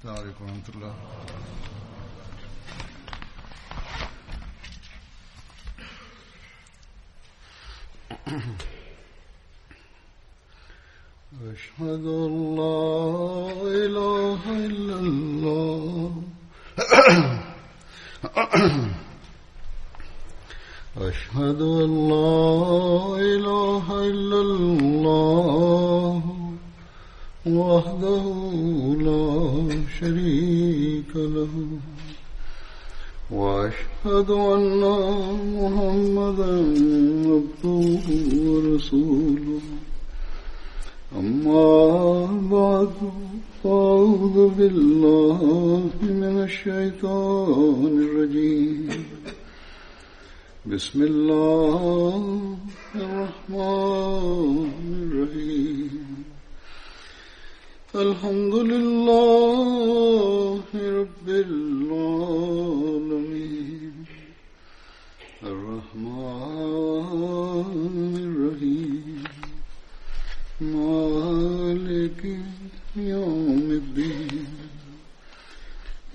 السلام عليكم ورحمة الله. أشهد أن لا إله إلا الله أشهد أن لا إله إلا الله وحده لا شريك له وأشهد أن محمدا عبده ورسوله أما بعد فأعوذ بالله من الشيطان الرجيم بسم الله الرحمن الرحيم الحمد لله رب العالمين الرحمن الرحيم مالك يوم الدين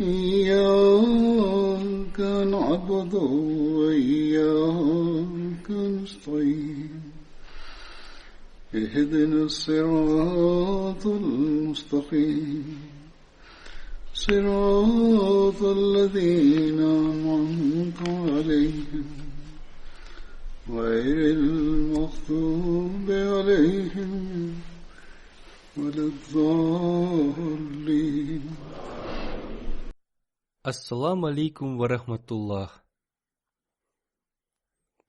إياك نعبد وإياك نستعين اهدنا الصراط المستقيم صراط الذين أنعمت عليهم غير المغضوب عليهم ولا الضالين. Ассаламу алейкум ва рахматуллах.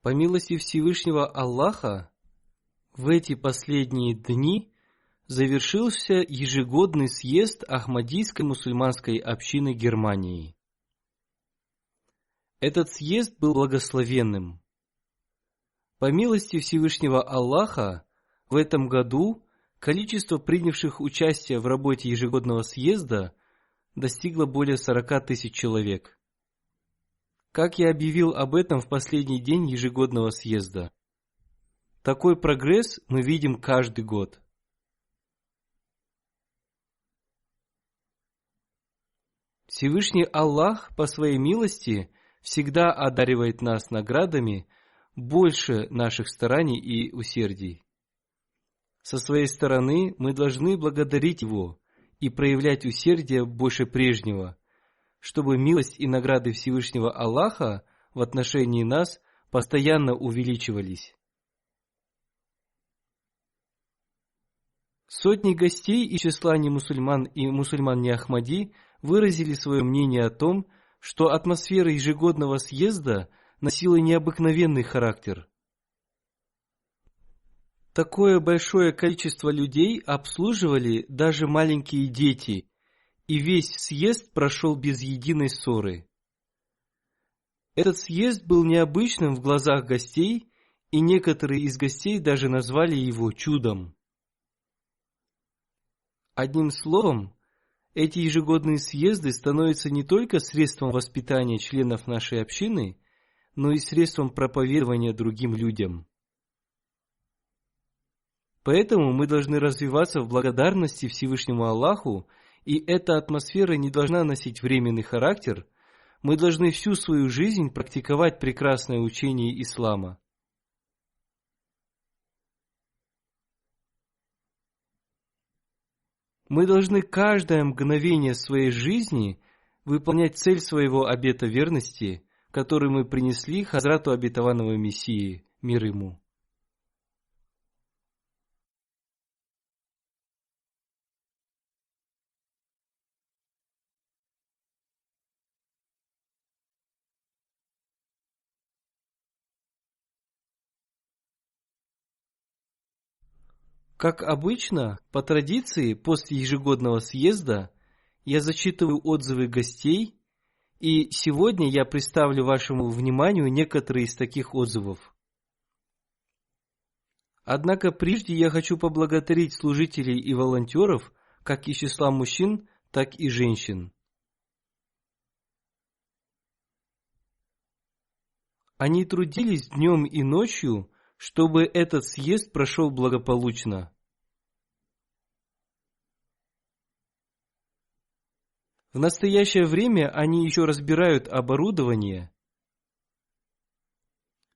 По милости Всевышнего Аллаха, в эти последние дни завершился ежегодный съезд Ахмадийской мусульманской общины Германии. Этот съезд был благословенным. По милости Всевышнего Аллаха, в этом году количество принявших участие в работе ежегодного съезда достигло более 40 тысяч человек. Как я объявил об этом в последний день ежегодного съезда. Такой прогресс мы видим каждый год. Всевышний Аллах по своей милости всегда одаривает нас наградами больше наших стараний и усердий. Со своей стороны мы должны благодарить Его и проявлять усердие больше прежнего, чтобы милость и награды Всевышнего Аллаха в отношении нас постоянно увеличивались. Сотни гостей из числа немусульман и мусульман не Ахмади выразили свое мнение о том, что атмосфера ежегодного съезда носила необыкновенный характер. Такое большое количество людей обслуживали даже маленькие дети, и весь съезд прошел без единой ссоры. Этот съезд был необычным в глазах гостей, и некоторые из гостей даже назвали его чудом. Одним словом, эти ежегодные съезды становятся не только средством воспитания членов нашей общины, но и средством проповедования другим людям. Поэтому мы должны развиваться в благодарности Всевышнему Аллаху, и эта атмосфера не должна носить временный характер. Мы должны всю свою жизнь практиковать прекрасное учение ислама. Мы должны каждое мгновение своей жизни выполнять цель своего обета верности, который мы принесли Хазрату обетованного Мессии, мир ему. Как обычно, по традиции, после ежегодного съезда я зачитываю отзывы гостей, и сегодня я представлю вашему вниманию некоторые из таких отзывов. Однако прежде я хочу поблагодарить служителей и волонтеров, как из числа мужчин, так и женщин. Они трудились днем и ночью, чтобы этот съезд прошел благополучно. В настоящее время они еще разбирают оборудование.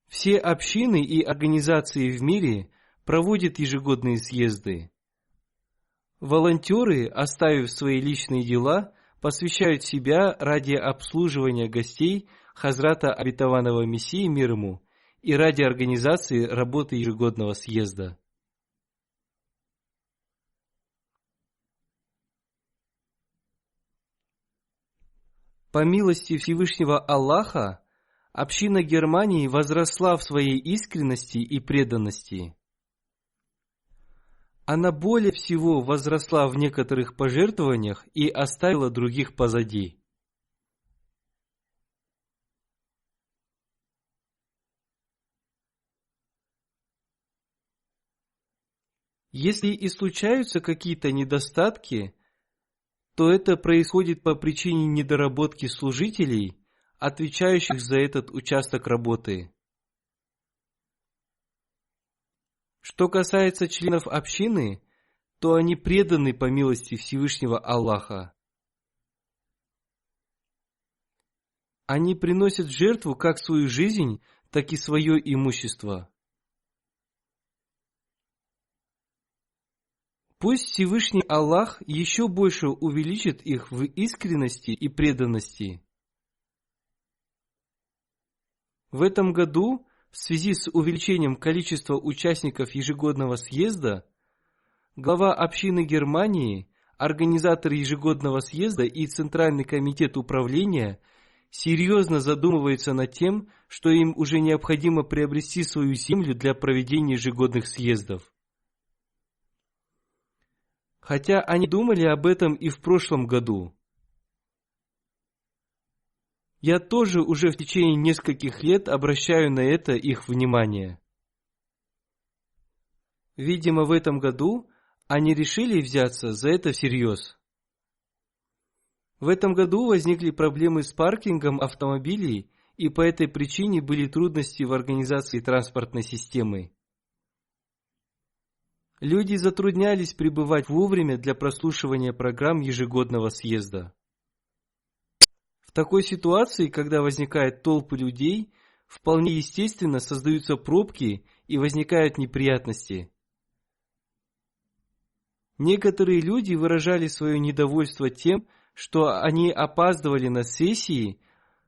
Все общины и организации в мире проводят ежегодные съезды. Волонтеры, оставив свои личные дела, посвящают себя ради обслуживания гостей Хазрата Обетованного Мессии мир ему и ради организации работы ежегодного съезда. По милости Всевышнего Аллаха, община Германии возросла в своей искренности и преданности. Она более всего возросла в некоторых пожертвованиях и оставила других позади. Если и случаются какие-то недостатки, то это происходит по причине недоработки служителей, отвечающих за этот участок работы. Что касается членов общины, то они преданы по милости Всевышнего Аллаха. Они приносят в жертву как свою жизнь, так и свое имущество. Пусть Всевышний Аллах еще больше увеличит их в искренности и преданности. В этом году, в связи с увеличением количества участников ежегодного съезда, глава общины Германии, организатор ежегодного съезда и Центральный комитет управления серьезно задумываются над тем, что им уже необходимо приобрести свою землю для проведения ежегодных съездов. Хотя они думали об этом и в прошлом году. Я тоже уже в течение нескольких лет обращаю на это их внимание. Видимо, в этом году они решили взяться за это всерьез. В этом году возникли проблемы с паркингом автомобилей, и по этой причине были трудности в организации транспортной системы. Люди затруднялись прибывать вовремя для прослушивания программ ежегодного съезда. В такой ситуации, когда возникают толпы людей, вполне естественно создаются пробки и возникают неприятности. Некоторые люди выражали свое недовольство тем, что они опаздывали на сессии,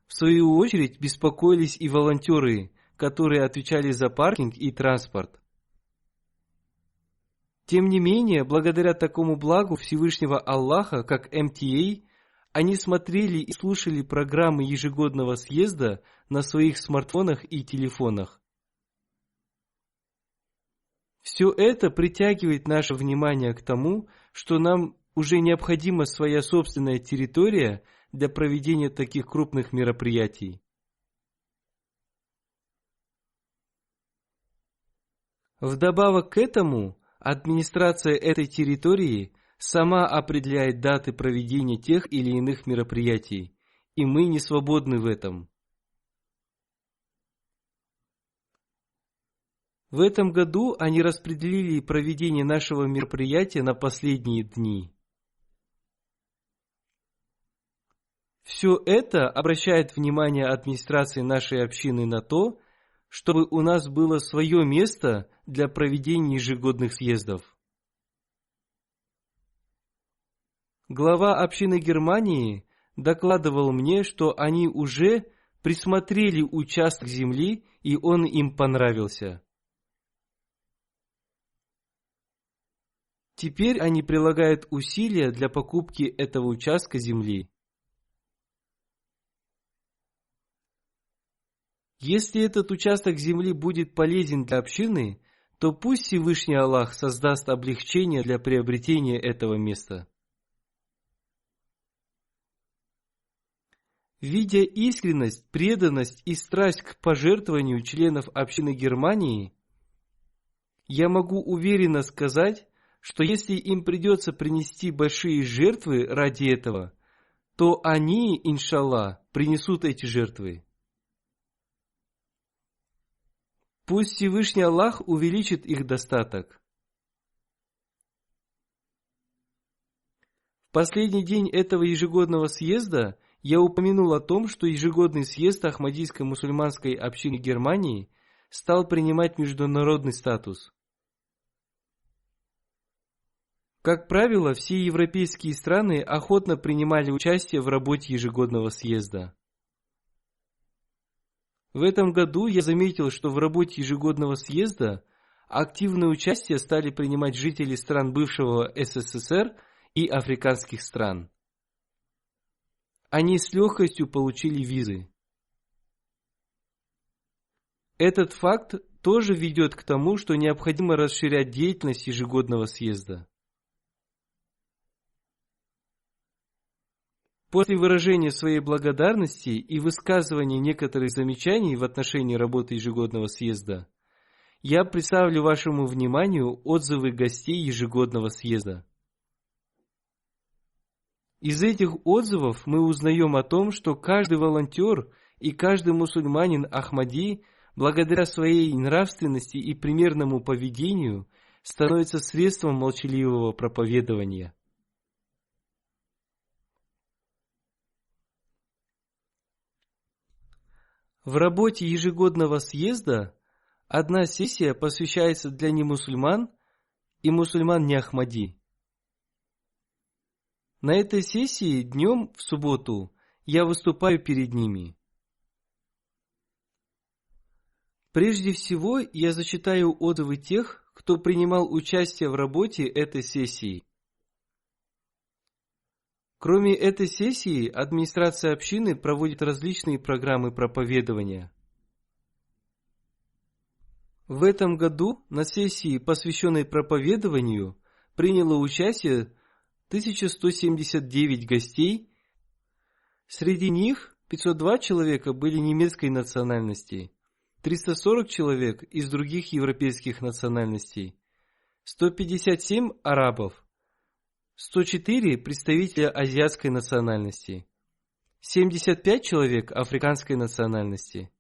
в свою очередь беспокоились и волонтеры, которые отвечали за паркинг и транспорт. Тем не менее, благодаря такому благу Всевышнего Аллаха, как МТА, они смотрели и слушали программы ежегодного съезда на своих смартфонах и телефонах. Все это притягивает наше внимание к тому, что нам уже необходима своя собственная территория для проведения таких крупных мероприятий. Вдобавок к этому, администрация этой территории сама определяет даты проведения тех или иных мероприятий, и мы не свободны в этом. В этом году они распределили проведение нашего мероприятия на последние дни. Все это обращает внимание администрации нашей общины на то, чтобы у нас было свое место для проведения ежегодных съездов. Глава общины Германии докладывал мне, что они уже присмотрели участок земли, и он им понравился. Теперь они прилагают усилия для покупки этого участка земли. Если этот участок земли будет полезен для общины, то пусть Всевышний Аллах создаст облегчение для приобретения этого места. Видя искренность, преданность и страсть к пожертвованию членов общины Германии, я могу уверенно сказать, что если им придется принести большие жертвы ради этого, то они, иншаллах, принесут эти жертвы. Пусть Всевышний Аллах увеличит их достаток. В последний день этого ежегодного съезда я упомянул о том, что ежегодный съезд Ахмадийской мусульманской общины Германии стал принимать международный статус. Как правило, все европейские страны охотно принимали участие в работе ежегодного съезда. В этом году я заметил, что в работе ежегодного съезда активное участие стали принимать жители стран бывшего СССР и африканских стран. Они с легкостью получили визы. Этот факт тоже ведет к тому, что необходимо расширять деятельность ежегодного съезда. После выражения своей благодарности и высказывания некоторых замечаний в отношении работы ежегодного съезда, я представлю вашему вниманию отзывы гостей ежегодного съезда. Из этих отзывов мы узнаем о том, что каждый волонтер и каждый мусульманин Ахмади, благодаря своей нравственности и примерному поведению, становится средством молчаливого проповедования. В работе ежегодного съезда одна сессия посвящается для немусульман и мусульман не Ахмади. На этой сессии днем в субботу я выступаю перед ними. Прежде всего я зачитаю отзывы тех, кто принимал участие в работе этой сессии. Кроме этой сессии, администрация общины проводит различные программы проповедования. В этом году на сессии, посвященной проповедованию, приняло участие 1179 гостей. Среди них 502 человека были немецкой национальности, 340 человек из других европейских национальностей, 157 арабов, 104 представителя азиатской национальности, 75 человек африканской национальности.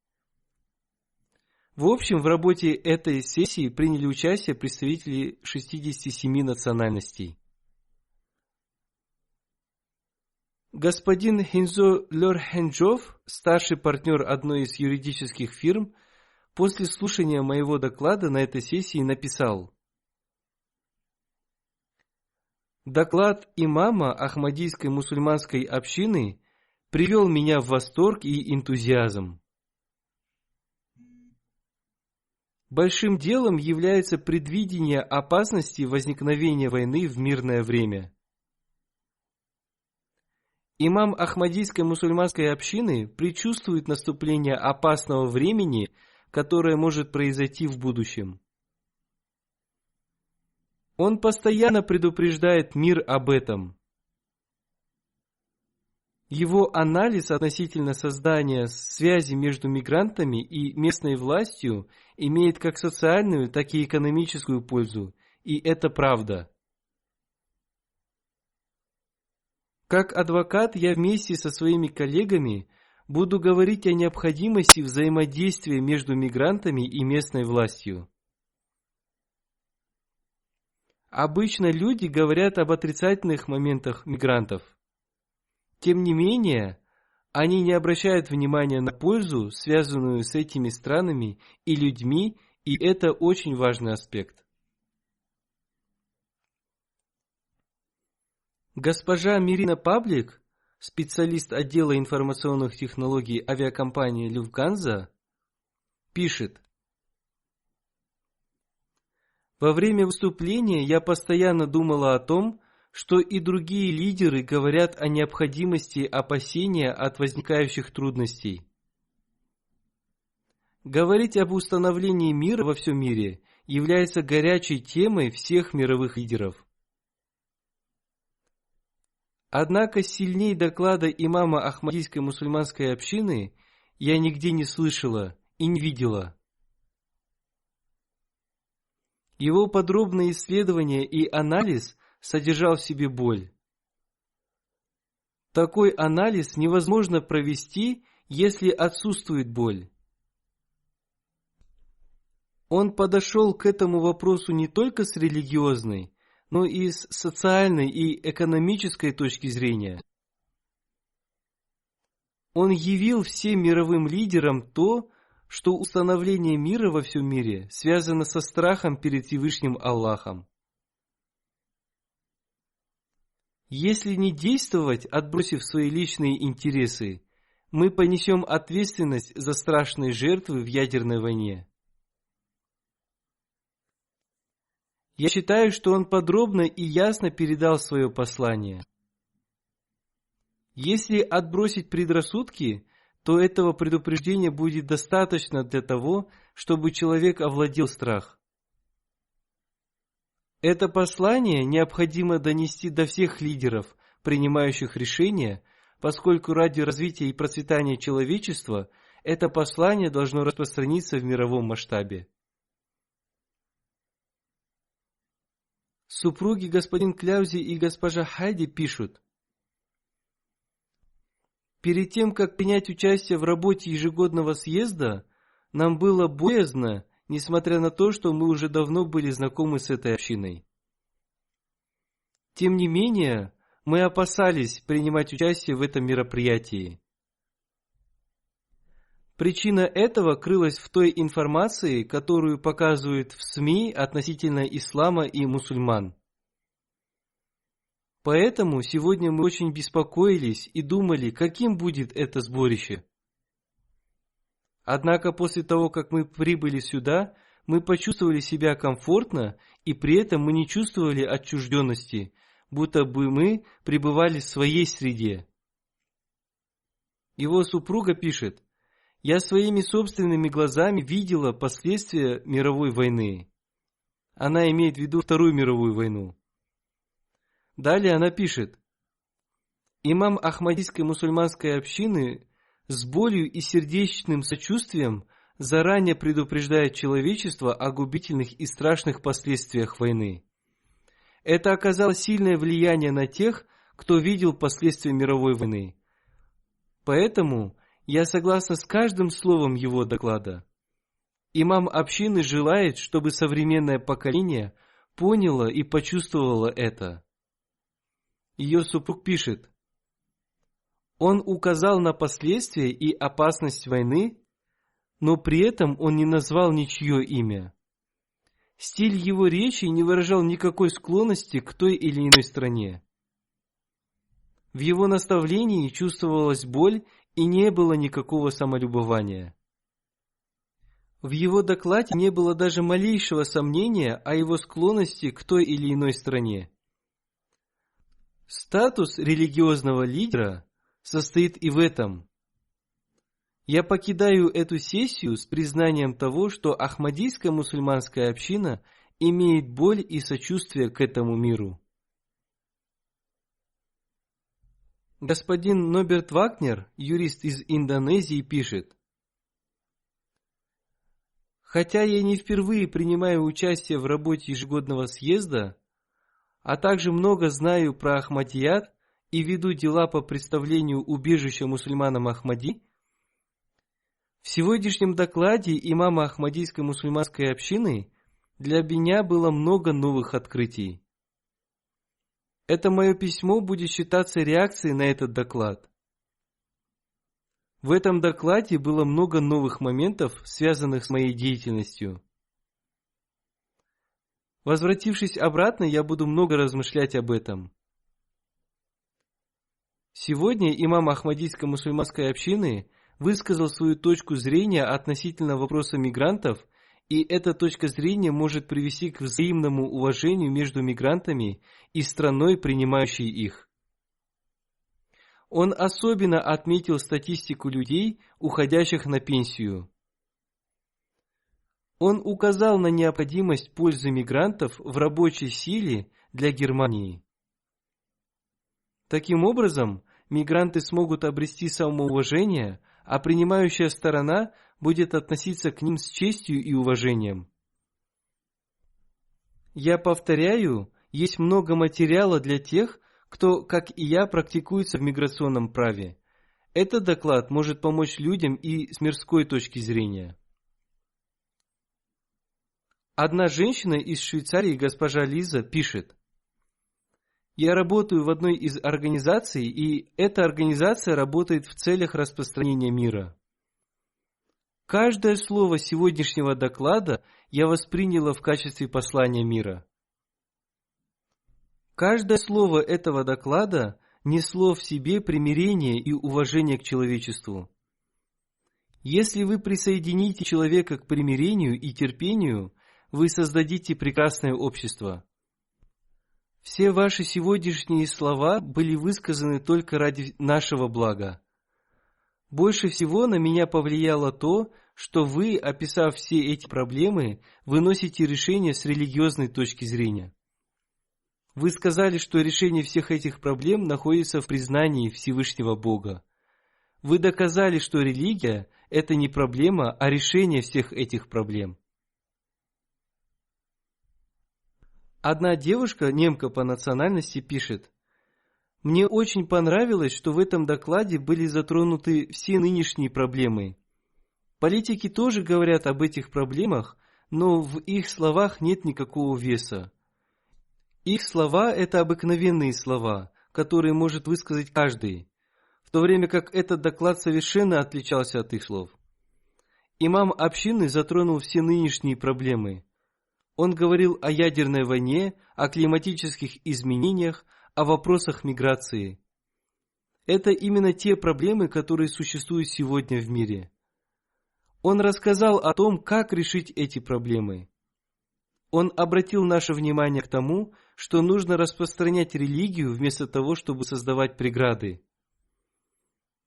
В общем, в работе этой сессии приняли участие представители 67 национальностей. Господин Хинзо Лёрхенджов, старший партнер одной из юридических фирм, после слушания моего доклада на этой сессии написал: «Доклад имама Ахмадийской мусульманской общины привел меня в восторг и энтузиазм. Большим делом является предвидение опасности возникновения войны в мирное время. Имам Ахмадийской мусульманской общины предчувствует наступление опасного времени, которое может произойти в будущем. Он постоянно предупреждает мир об этом. Его анализ относительно создания связи между мигрантами и местной властью имеет как социальную, так и экономическую пользу, и это правда. Как адвокат я вместе со своими коллегами буду говорить о необходимости взаимодействия между мигрантами и местной властью. Обычно люди говорят об отрицательных моментах мигрантов. Тем не менее, они не обращают внимания на пользу, связанную с этими странами и людьми, и это очень важный аспект. Госпожа Мирина Паблик, специалист отдела информационных технологий авиакомпании Люфтганза, пишет: «Во время выступления я постоянно думала о том, что и другие лидеры говорят о необходимости опасения от возникающих трудностей. Говорить об установлении мира во всем мире является горячей темой всех мировых лидеров. Однако сильней доклада имама Ахмадийской мусульманской общины я нигде не слышала и не видела. Его подробное исследование и анализ содержал в себе боль. Такой анализ невозможно провести, если отсутствует боль. Он подошел к этому вопросу не только с религиозной, но и с социальной и экономической точки зрения. Он явил всем мировым лидерам то, что установление мира во всем мире связано со страхом перед Всевышним Аллахом. Если не действовать, отбросив свои личные интересы, мы понесем ответственность за страшные жертвы в ядерной войне. Я считаю, что он подробно и ясно передал свое послание. Если отбросить предрассудки, то этого предупреждения будет достаточно для того, чтобы человек овладел страх. Это послание необходимо донести до всех лидеров, принимающих решения, поскольку ради развития и процветания человечества это послание должно распространиться в мировом масштабе. Супруги господин Кляузи и госпожа Хайди пишут: перед тем, как принять участие в работе ежегодного съезда, нам было боязно, несмотря на то, что мы уже давно были знакомы с этой общиной. Тем не менее, мы опасались принимать участие в этом мероприятии. Причина этого крылась в той информации, которую показывают в СМИ относительно ислама и мусульман. Поэтому сегодня мы очень беспокоились и думали, каким будет это сборище. Однако после того, как мы прибыли сюда, мы почувствовали себя комфортно, и при этом мы не чувствовали отчужденности, будто бы мы пребывали в своей среде. Его супруга пишет: «Я своими собственными глазами видела последствия мировой войны». Она имеет в виду Вторую мировую войну. Далее она пишет: «Имам Ахмадийской мусульманской общины с болью и сердечным сочувствием заранее предупреждает человечество о губительных и страшных последствиях войны. Это оказало сильное влияние на тех, кто видел последствия мировой войны. Поэтому я согласна с каждым словом его доклада. Имам общины желает, чтобы современное поколение поняло и почувствовало это». Ее супруг пишет: «Он указал на последствия и опасность войны, но при этом он не назвал ничье имя. Стиль его речи не выражал никакой склонности к той или иной стране. В его наставлении чувствовалась боль и не было никакого самолюбования. В его докладе не было даже малейшего сомнения о его склонности к той или иной стране. Статус религиозного лидера состоит и в этом. Я покидаю эту сессию с признанием того, что Ахмадийская мусульманская община имеет боль и сочувствие к этому миру». Господин Ноберт Вагнер, юрист из Индонезии, пишет: «Хотя я не впервые принимаю участие в работе ежегодного съезда, а также много знаю про Ахмадият и веду дела по представлению убежища мусульманам Ахмади, в сегодняшнем докладе имама Ахмадийской мусульманской общины для меня было много новых открытий. Это мое письмо будет считаться реакцией на этот доклад. В этом докладе было много новых моментов, связанных с моей деятельностью. Возвратившись обратно, я буду много размышлять об этом. Сегодня имам Ахмадийской мусульманской общины высказал свою точку зрения относительно вопроса мигрантов, и эта точка зрения может привести к взаимному уважению между мигрантами и страной, принимающей их. Он особенно отметил статистику людей, уходящих на пенсию. Он указал на необходимость пользы мигрантов в рабочей силе для Германии. Таким образом, мигранты смогут обрести самоуважение, а принимающая сторона будет относиться к ним с честью и уважением. Я повторяю, есть много материала для тех, кто, как и я, практикуется в миграционном праве. Этот доклад может помочь людям и с мирской точки зрения. Одна женщина из Швейцарии, госпожа Лиза, пишет: Я работаю в одной из организаций, и эта организация работает в целях распространения мира. Каждое слово сегодняшнего доклада я восприняла в качестве послания мира. Каждое слово этого доклада несло в себе примирение и уважение к человечеству. Если вы присоедините человека к примирению и терпению, вы создадите прекрасное общество. Все ваши сегодняшние слова были высказаны только ради нашего блага. Больше всего на меня повлияло то, что вы, описав все эти проблемы, выносите решение с религиозной точки зрения. Вы сказали, что решение всех этих проблем находится в признании Всевышнего Бога. Вы доказали, что религия – это не проблема, а решение всех этих проблем. Одна девушка, немка по национальности, пишет: «Мне очень понравилось, что в этом докладе были затронуты все нынешние проблемы. Политики тоже говорят об этих проблемах, но в их словах нет никакого веса. Их слова – это обыкновенные слова, которые может высказать каждый, в то время как этот доклад совершенно отличался от их слов. Имам общины затронул все нынешние проблемы. Он говорил о ядерной войне, о климатических изменениях, о вопросах миграции. Это именно те проблемы, которые существуют сегодня в мире. Он рассказал о том, как решить эти проблемы. Он обратил наше внимание к тому, что нужно распространять религию вместо того, чтобы создавать преграды.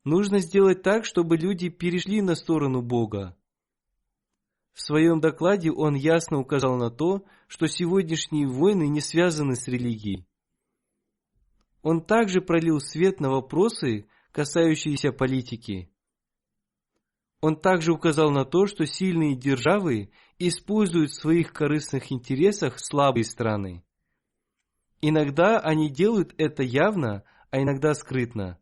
Нужно сделать так, чтобы люди перешли на сторону Бога. В своем докладе он ясно указал на то, что сегодняшние войны не связаны с религией. Он также пролил свет на вопросы, касающиеся политики. Он также указал на то, что сильные державы используют в своих корыстных интересах слабые страны. Иногда они делают это явно, а иногда скрытно.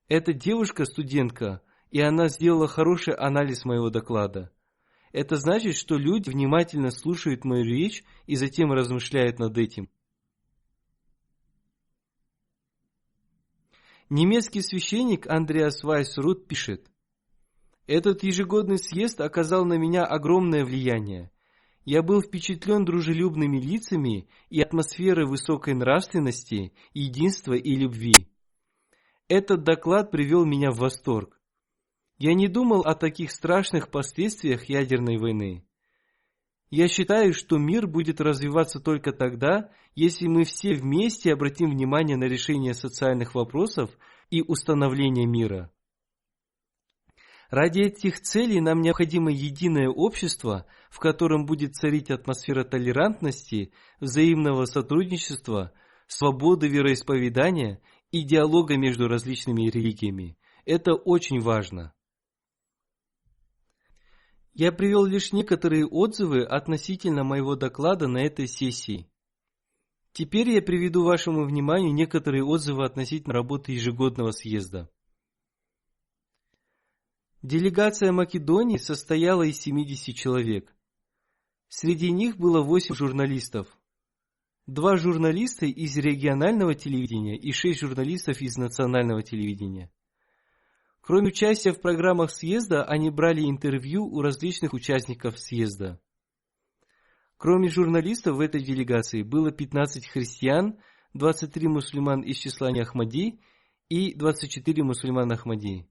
Эта девушка студентка, и она сделала хороший анализ моего доклада. Это значит, что люди внимательно слушают мою речь и затем размышляют над этим. Немецкий священник Андреас Вайс-Рут пишет: «Этот ежегодный съезд оказал на меня огромное влияние. Я был впечатлен дружелюбными лицами и атмосферой высокой нравственности, единства и любви. Этот доклад привел меня в восторг. Я не думал о таких страшных последствиях ядерной войны. Я считаю, что мир будет развиваться только тогда, если мы все вместе обратим внимание на решение социальных вопросов и установление мира. Ради этих целей нам необходимо единое общество, в котором будет царить атмосфера толерантности, взаимного сотрудничества, свободы вероисповедания и диалога между различными религиями. Это очень важно». Я привел лишь некоторые отзывы относительно моего доклада на этой сессии. Теперь я приведу вашему вниманию некоторые отзывы относительно работы ежегодного съезда. Делегация Македонии состояла из 70 человек. Среди них было 8 журналистов. 2 журналиста из регионального телевидения и 6 журналистов из национального телевидения. Кроме участия в программах съезда, они брали интервью у различных участников съезда. Кроме журналистов в этой делегации было 15 христиан, 23 мусульман из числа Ахмади и 24 мусульман Ахмади.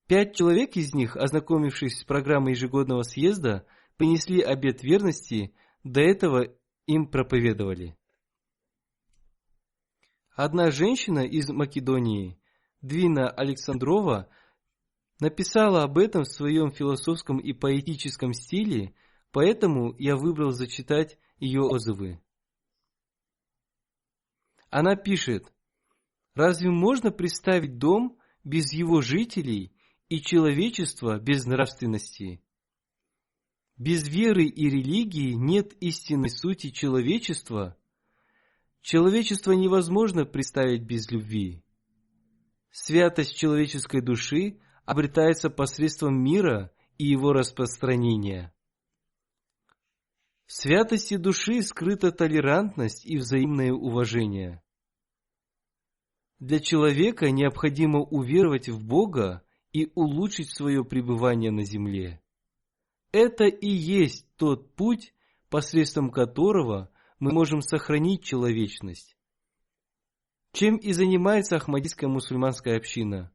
5 человек из них, ознакомившись с программой ежегодного съезда, принесли обет верности, до этого им проповедовали. Одна женщина из Македонии, Двина Александрова, написала об этом в своем философском и поэтическом стиле, поэтому я выбрал зачитать ее отзывы. Она пишет: «Разве можно представить дом без его жителей и человечество без нравственности? Без веры и религии нет истинной сути человечества. Человечество невозможно представить без любви. Святость человеческой души обретается посредством мира и его распространения». В святости души скрыта толерантность и взаимное уважение. Для человека необходимо уверовать в Бога и улучшить свое пребывание на земле. Это и есть тот путь, посредством которого мы можем сохранить человечность. Чем и занимается Ахмадийская мусульманская община.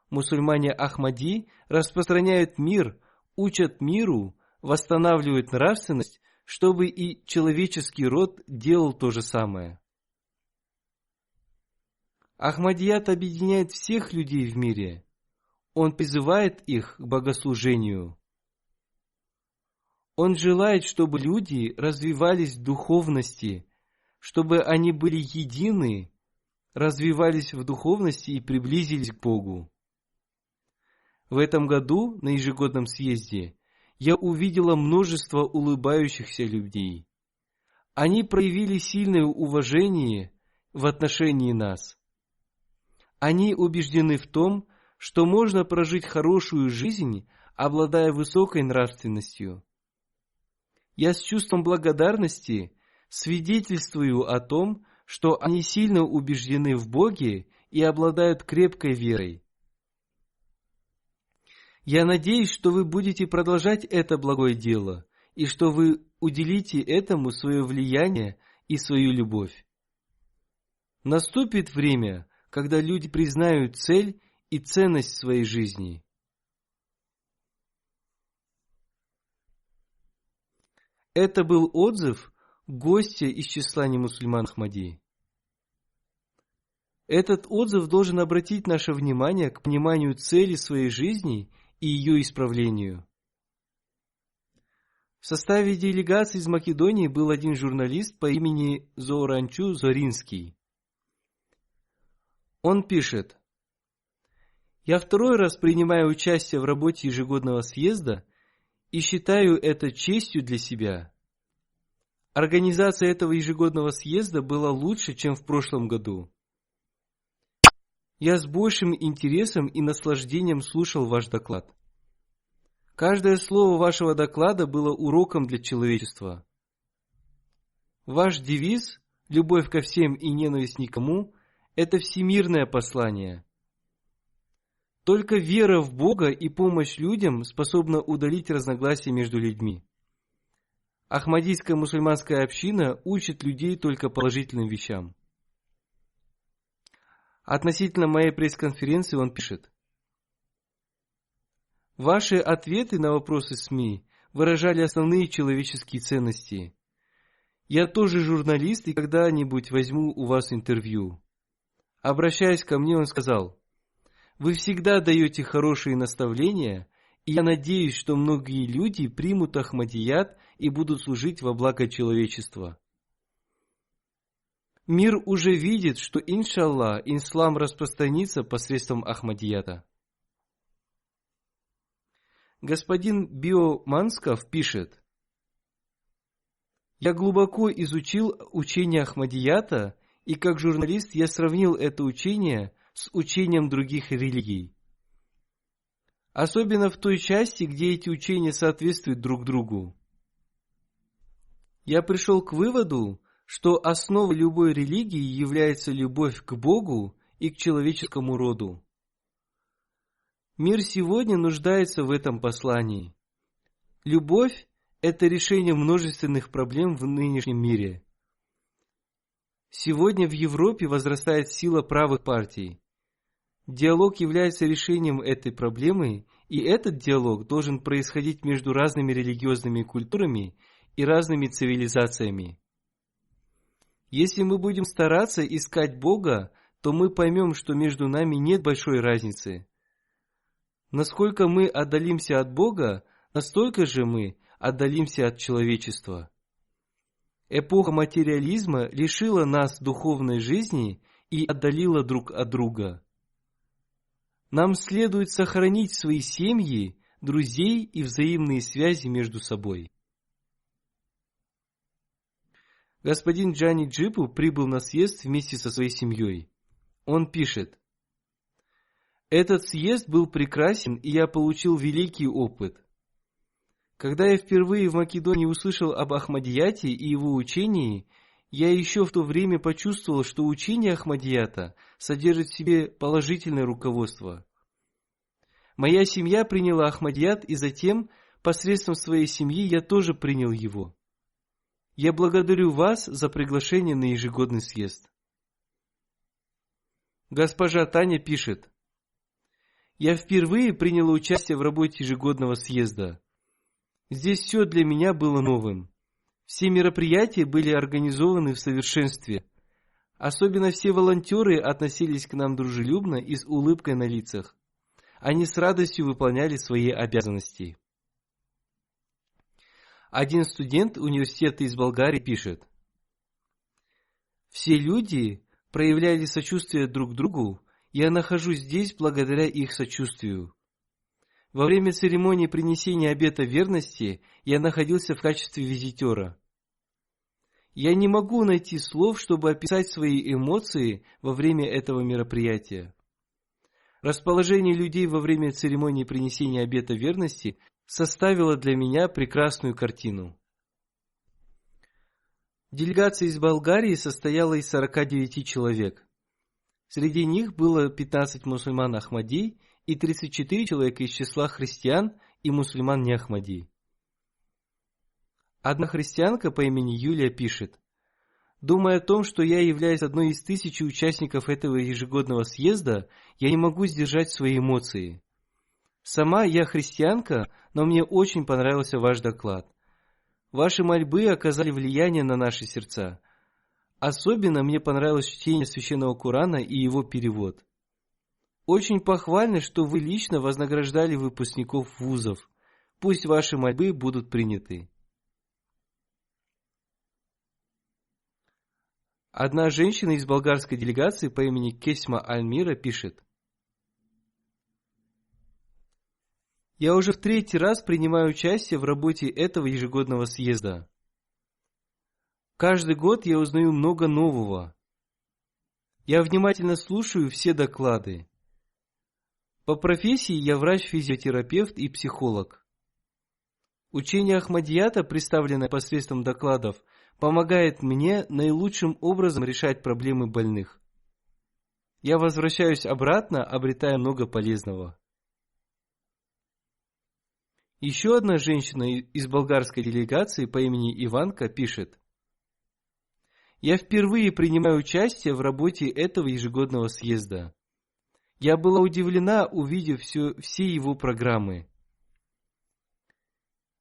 Мусульмане Ахмади распространяют мир, учат миру, восстанавливают нравственность, чтобы и человеческий род делал то же самое. Ахмадият объединяет всех людей в мире. Он призывает их к богослужению. Он желает, чтобы люди развивались в духовности, чтобы они были едины, развивались в духовности и приблизились к Богу. В этом году на ежегодном съезде я увидела множество улыбающихся людей. Они проявили сильное уважение в отношении нас. Они убеждены в том, что можно прожить хорошую жизнь, обладая высокой нравственностью. Я с чувством благодарности свидетельствую о том, что они сильно убеждены в Боге и обладают крепкой верой. Я надеюсь, что вы будете продолжать это благое дело, и что вы уделите этому свое влияние и свою любовь. Наступит время, когда люди признают цель и ценность своей жизни. Это был отзыв гостя из числа немусульман Ахмади. Этот отзыв должен обратить наше внимание к пониманию цели своей жизни и ее исправлению. В составе делегации из Македонии был один журналист по имени Зооранчу Зоринский. Он пишет: «Я второй раз принимаю участие в работе ежегодного съезда и считаю это честью для себя. Организация этого ежегодного съезда была лучше, чем в прошлом году. Я с большим интересом и наслаждением слушал ваш доклад. Каждое слово вашего доклада было уроком для человечества. Ваш девиз «Любовь ко всем и ненависть никому» – это всемирное послание. Только вера в Бога и помощь людям способна удалить разногласия между людьми. Ахмадийская мусульманская община учит людей только положительным вещам». Относительно моей пресс-конференции он пишет: «Ваши ответы на вопросы СМИ выражали основные человеческие ценности. Я тоже журналист и когда-нибудь возьму у вас интервью». Обращаясь ко мне, он сказал: «Вы всегда даете хорошие наставления, и я надеюсь, что многие люди примут Ахмадият и будут служить во благо человечества. Мир уже видит, что, иншаллах, ислам распространится посредством Ахмадията». Господин Био Мансков пишет: «Я глубоко изучил учение Ахмадията, и как журналист я сравнил это учение с учением других религий. Особенно в той части, где эти учения соответствуют друг другу. Я пришел к выводу, что основой любой религии является любовь к Богу и к человеческому роду. Мир сегодня нуждается в этом послании. Любовь – это решение множественных проблем в нынешнем мире. Сегодня в Европе возрастает сила правых партий. Диалог является решением этой проблемы, и этот диалог должен происходить между разными религиозными культурами и разными цивилизациями. Если мы будем стараться искать Бога, то мы поймем, что между нами нет большой разницы. Насколько мы отдалимся от Бога, настолько же мы отдалимся от человечества. Эпоха материализма лишила нас духовной жизни и отдалила друг от друга. Нам следует сохранить свои семьи, друзей и взаимные связи между собой. Господин Джани Джипу прибыл на съезд вместе со своей семьей. Он пишет: «Этот съезд был прекрасен, и я получил великий опыт. Когда я впервые в Македонии услышал об Ахмадияте и его учении, я еще в то время почувствовал, что учение Ахмадията содержит в себе положительное руководство. Моя семья приняла Ахмадият, и затем, посредством своей семьи, я тоже принял его. Я благодарю вас за приглашение на ежегодный съезд. Госпожа Таня пишет: я впервые приняла участие в работе ежегодного съезда. Здесь все для меня было новым. Все мероприятия были организованы в совершенстве. Особенно все волонтеры относились к нам дружелюбно и с улыбкой на лицах. Они с радостью выполняли свои обязанности. Один студент университета из Болгарии пишет: все люди проявляли сочувствие друг другу, я нахожусь здесь благодаря их сочувствию. Во время церемонии принесения обета верности я находился в качестве визитера. Я не могу найти слов, чтобы описать свои эмоции во время этого мероприятия. Расположение людей во время церемонии принесения обета верности составило для меня прекрасную картину. Делегация из Болгарии состояла из 49 человек. Среди них было 15 мусульман Ахмади и 34 человека из числа христиан и мусульман не Ахмади. Одна христианка по имени Юлия пишет: думая о том, что я являюсь одной из 1000 участников этого ежегодного съезда, я не могу сдержать свои эмоции. Сама я христианка, но мне очень понравился ваш доклад. Ваши мольбы оказали влияние на наши сердца. Особенно мне понравилось чтение Священного Корана и его перевод. Очень похвально, что вы лично вознаграждали выпускников вузов. Пусть ваши мольбы будут приняты. Одна женщина из болгарской делегации по имени Кесма Альмира пишет: я уже в 3-й раз принимаю участие в работе этого ежегодного съезда. Каждый год я узнаю много нового. Я внимательно слушаю все доклады. По профессии я врач-физиотерапевт и психолог. Учение Ахмадията, представленное посредством докладов, помогает мне наилучшим образом решать проблемы больных. Я возвращаюсь обратно, обретая много полезного. Еще одна женщина из болгарской делегации по имени Иванка пишет: я впервые принимаю участие в работе этого ежегодного съезда. Я была удивлена, увидев все его программы.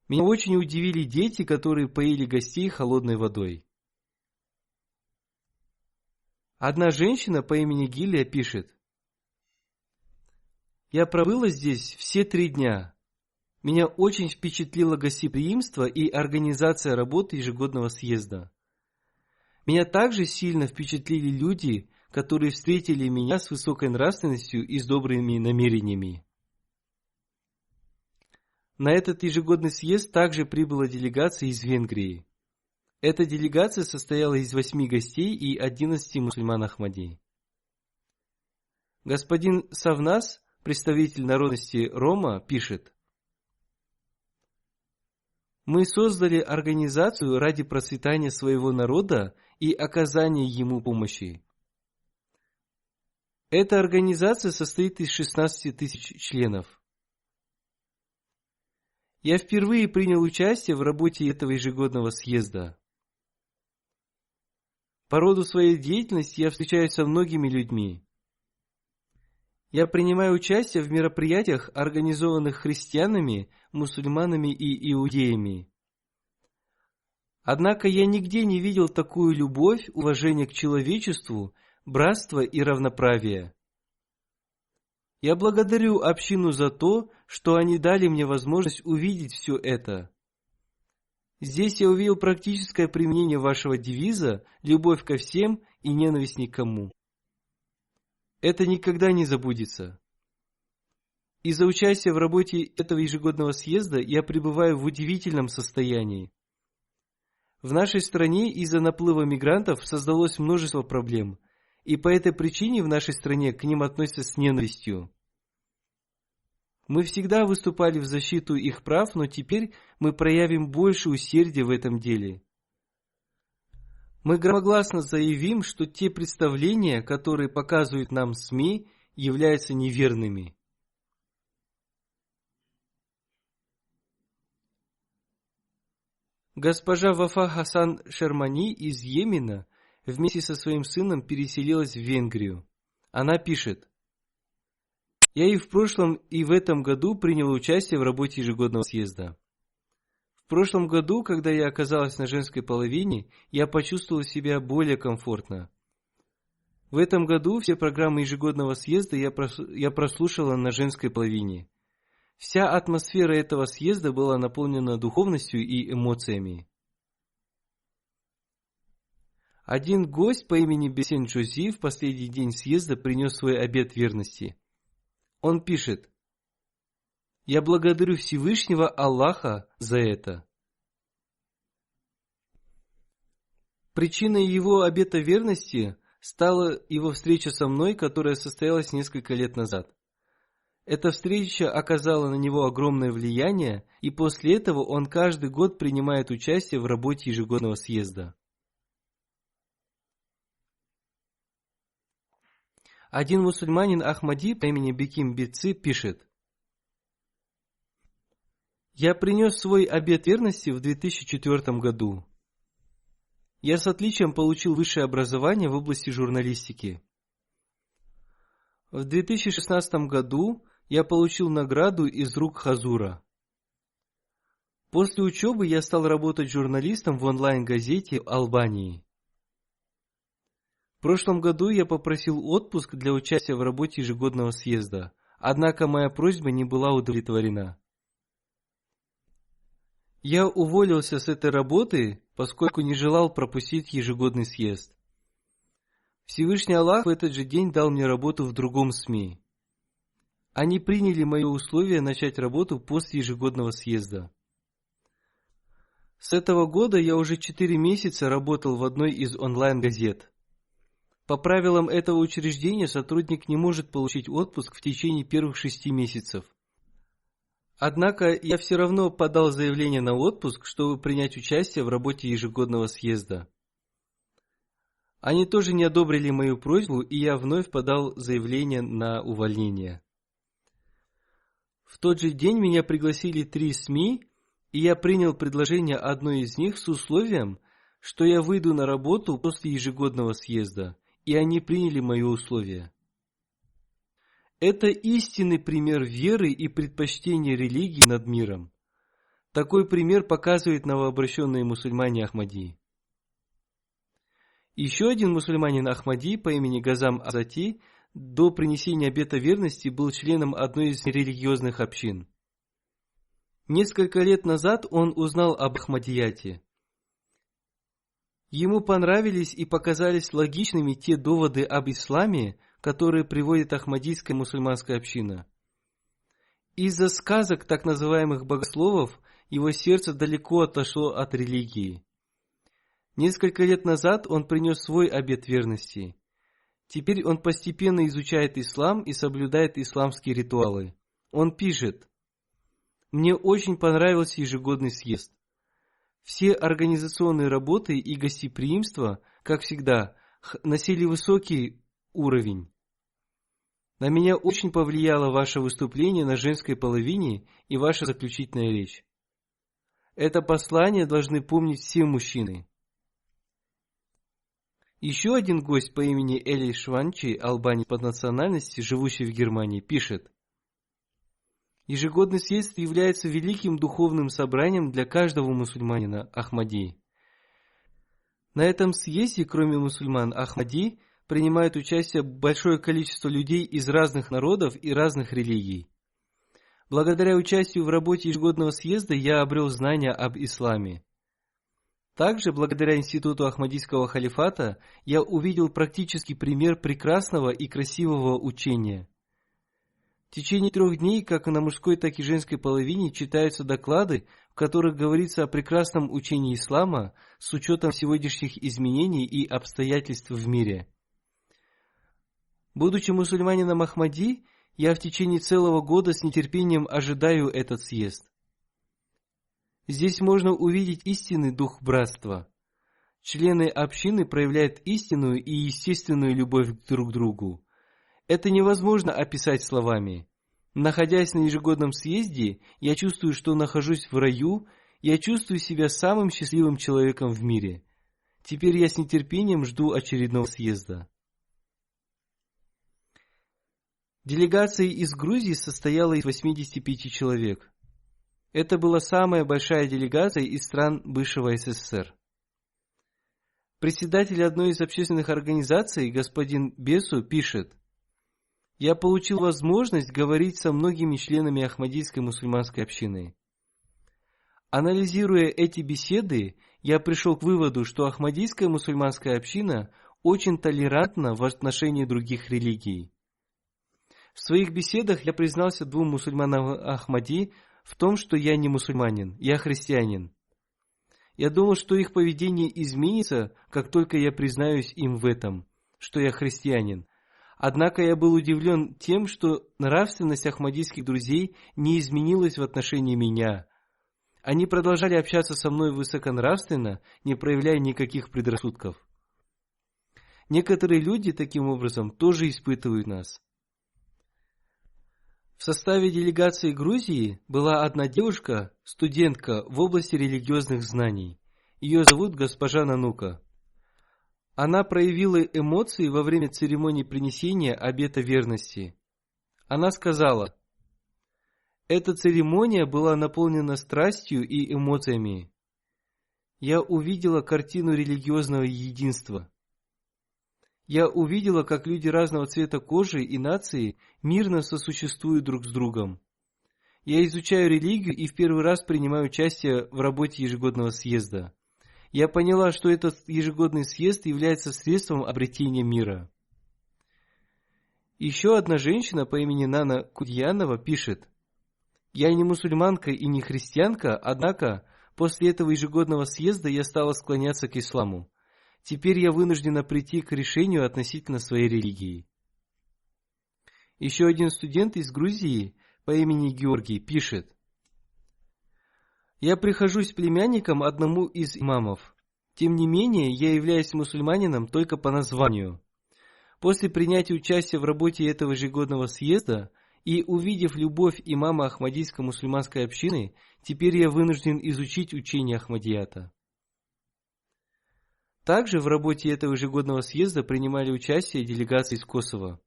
Меня очень удивили дети, которые поили гостей холодной водой. Одна женщина по имени Гилия пишет: я пробыла здесь все 3 дня. Меня очень впечатлило гостеприимство и организация работы ежегодного съезда. Меня также сильно впечатлили люди, которые встретили меня с высокой нравственностью и с добрыми намерениями. На этот ежегодный съезд также прибыла делегация из Венгрии. Эта делегация состояла из 8 гостей и 11 мусульман Ахмади. Господин Савнас, представитель народности Рома, пишет: мы создали организацию ради процветания своего народа и оказания ему помощи. Эта организация состоит из 16 000 членов. Я впервые принял участие в работе этого ежегодного съезда. По роду своей деятельности я встречаюсь со многими людьми. Я принимаю участие в мероприятиях, организованных христианами, мусульманами и иудеями. Однако я нигде не видел такую любовь, уважение к человечеству, братство и равноправие. Я благодарю общину за то, что они дали мне возможность увидеть все это. Здесь я увидел практическое применение вашего девиза «Любовь ко всем и ненависть никому». Это никогда не забудется. Из-за участия в работе этого ежегодного съезда я пребываю в удивительном состоянии. В нашей стране из-за наплыва мигрантов создалось множество проблем, и по этой причине в нашей стране к ним относятся с ненавистью. Мы всегда выступали в защиту их прав, но теперь мы проявим больше усердия в этом деле. Мы громогласно заявим, что те представления, которые показывают нам СМИ, являются неверными. Госпожа Вафа Хасан Шермани из Йемена вместе со своим сыном переселилась в Венгрию. Она пишет: «Я и в прошлом, и в этом году приняла участие в работе ежегодного съезда. В прошлом году, когда я оказалась на женской половине, я почувствовала себя более комфортно. В этом году все программы ежегодного съезда я прослушала на женской половине. Вся атмосфера этого съезда была наполнена духовностью и эмоциями. Один гость по имени Бесен Джози в последний день съезда принес свой обет верности. Он пишет: «Я благодарю Всевышнего Аллаха за это». Причиной его обета верности стала его встреча со мной, которая состоялась несколько лет назад. Эта встреча оказала на него огромное влияние, и после этого он каждый год принимает участие в работе ежегодного съезда. Один мусульманин Ахмади по имени Беким Бици пишет: «Я принес свой обет верности в 2004 году. Я с отличием получил высшее образование в области журналистики. В 2016 году я получил награду из рук Хазура. После учебы я стал работать журналистом в онлайн-газете в Албании. В прошлом году я попросил отпуск для участия в работе ежегодного съезда, однако моя просьба не была удовлетворена. Я уволился с этой работы, поскольку не желал пропустить ежегодный съезд. Всевышний Аллах в этот же день дал мне работу в другом СМИ. Они приняли мое условие начать работу после ежегодного съезда. С этого года я уже 4 месяца работал в одной из онлайн-газет. По правилам этого учреждения сотрудник не может получить отпуск в течение первых 6 месяцев. Однако я все равно подал заявление на отпуск, чтобы принять участие в работе ежегодного съезда. Они тоже не одобрили мою просьбу, и я вновь подал заявление на увольнение. В тот же день меня пригласили 3 СМИ, и я принял предложение одной из них с условием, что я выйду на работу после ежегодного съезда, и они приняли мое условие. Это истинный пример веры и предпочтения религии над миром. Такой пример показывает новообращенные мусульмане Ахмади. Еще один мусульманин Ахмади по имени Газам Азати до принесения обета верности был членом одной из религиозных общин. Несколько лет назад он узнал об Ахмадияте. Ему понравились и показались логичными те доводы об исламе, которые приводит Ахмадийская мусульманская община. Из-за сказок так называемых богословов его сердце далеко отошло от религии. Несколько лет назад он принес свой обет верности. Теперь он постепенно изучает ислам и соблюдает исламские ритуалы. Он пишет: «Мне очень понравился ежегодный съезд. Все организационные работы и гостеприимство, как всегда, носили высокий уровень. На меня очень повлияло ваше выступление на женской половине и ваша заключительная речь. Это послание должны помнить все мужчины». Еще один гость по имени Эли Шванчи, албанец по национальности, живущий в Германии, пишет: «Ежегодный съезд является великим духовным собранием для каждого мусульманина Ахмади. На этом съезде, кроме мусульман Ахмади, принимает участие большое количество людей из разных народов и разных религий. Благодаря участию в работе ежегодного съезда я обрел знания об исламе. Также, благодаря институту Ахмадийского халифата, я увидел практический пример прекрасного и красивого учения. В течение 3 дней, как на мужской, так и женской половине, читаются доклады, в которых говорится о прекрасном учении ислама с учетом сегодняшних изменений и обстоятельств в мире. Будучи мусульманином Ахмади, Я в течение целого года с нетерпением ожидаю этот съезд. Здесь можно увидеть истинный дух братства. Члены общины проявляют истинную и естественную любовь друг к другу. Это невозможно описать словами. Находясь на ежегодном съезде, я чувствую, что нахожусь в раю, я чувствую себя самым счастливым человеком в мире. Теперь я с нетерпением жду очередного съезда. Делегация из Грузии состояла из 85 человек. Это была самая большая делегация из стран бывшего СССР. Председатель одной из общественных организаций, господин Бесу, пишет: «Я получил возможность говорить со многими членами Ахмадийской мусульманской общины. Анализируя эти беседы, я пришел к выводу, что Ахмадийская мусульманская община очень толерантна в отношении других религий. В своих беседах я признался двум мусульманам Ахмади в том, что я не мусульманин, я христианин. Я думал, что их поведение изменится, как только я признаюсь им в этом, что я христианин. Однако я был удивлен тем, что нравственность ахмадийских друзей не изменилась в отношении меня. Они продолжали общаться со мной высоконравственно, не проявляя никаких предрассудков. Некоторые люди, таким образом, тоже испытывают нас. В составе делегации Грузии была одна девушка, студентка в области религиозных знаний. Ее зовут госпожа Нанука. Она проявила эмоции во время церемонии принесения обета верности. Она сказала: «Эта церемония была наполнена страстью и эмоциями. Я увидела картину религиозного единства. Я увидела, как люди разного цвета кожи и нации мирно сосуществуют друг с другом. Я изучаю религию и в первый раз принимаю участие в работе ежегодного съезда. Я поняла, что этот ежегодный съезд является средством обретения мира». Еще одна женщина по имени Нана Кудьянова пишет: «Я не мусульманка и не христианка, однако после этого ежегодного съезда я стала склоняться к исламу. Теперь я вынуждена прийти к решению относительно своей религии». Еще один студент из Грузии по имени Георгий пишет: «Я прихожусь племянником одному из имамов. Тем не менее, я являюсь мусульманином только по названию. После принятия участия в работе этого ежегодного съезда и увидев любовь имама Ахмадийской мусульманской общины, теперь я вынужден изучить учение Ахмадията». Также в работе этого ежегодного съезда принимали участие делегации из Косово.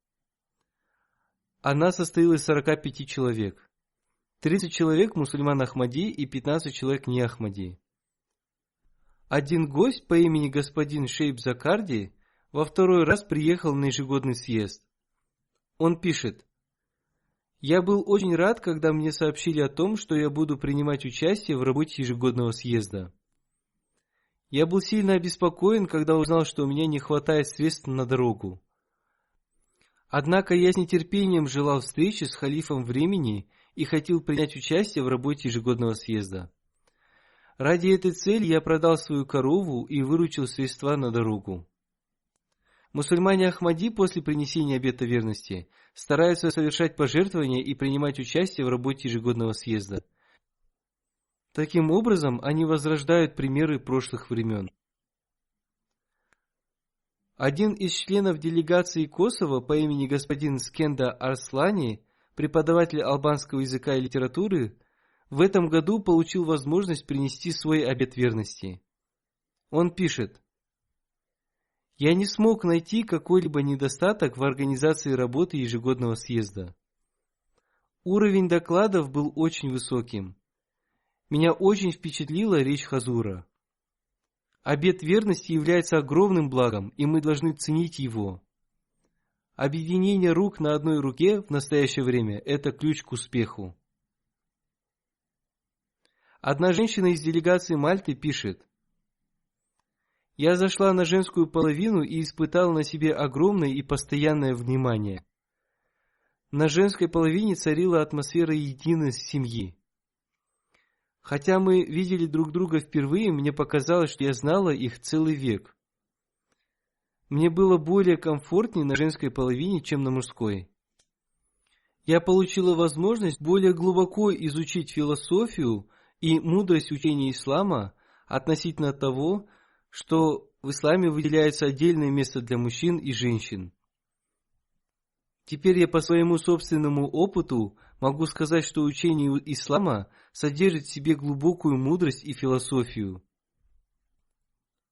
Она состояла из 45 человек. 30 человек мусульман Ахмади и 15 человек не Ахмади. Один гость по имени господин Шейб Закарди во второй раз приехал на ежегодный съезд. Он пишет: «Я был очень рад, когда мне сообщили о том, что я буду принимать участие в работе ежегодного съезда. Я был сильно обеспокоен, когда узнал, что у меня не хватает средств на дорогу. Однако я с нетерпением желал встречи с халифом времени и хотел принять участие в работе ежегодного съезда. Ради этой цели я продал свою корову и выручил средства на дорогу». Мусульмане Ахмади после принесения обета верности стараются совершать пожертвования и принимать участие в работе ежегодного съезда. Таким образом, они возрождают примеры прошлых времен. Один из членов делегации Косово по имени господин Скенда Арслани, преподаватель албанского языка и литературы, в этом году получил возможность принести свой обет верности. Он пишет: «Я не смог найти какой-либо недостаток в организации работы ежегодного съезда. Уровень докладов был очень высоким. Меня очень впечатлила речь Хазура. Обет верности является огромным благом, и мы должны ценить его. Объединение рук на одной руке в настоящее время – это ключ к успеху». Одна женщина из делегации Мальты пишет: «Я зашла на женскую половину и испытала на себе огромное и постоянное внимание. На женской половине царила атмосфера единой семьи. Хотя мы видели друг друга впервые, мне показалось, что я знала их целый век. Мне было более комфортнее на женской половине, чем на мужской. я получила возможность более глубоко изучить философию и мудрость учения ислама относительно того, что в исламе выделяется отдельное место для мужчин и женщин. Теперь я по своему собственному опыту могу сказать, что учение ислама содержит в себе глубокую мудрость и философию.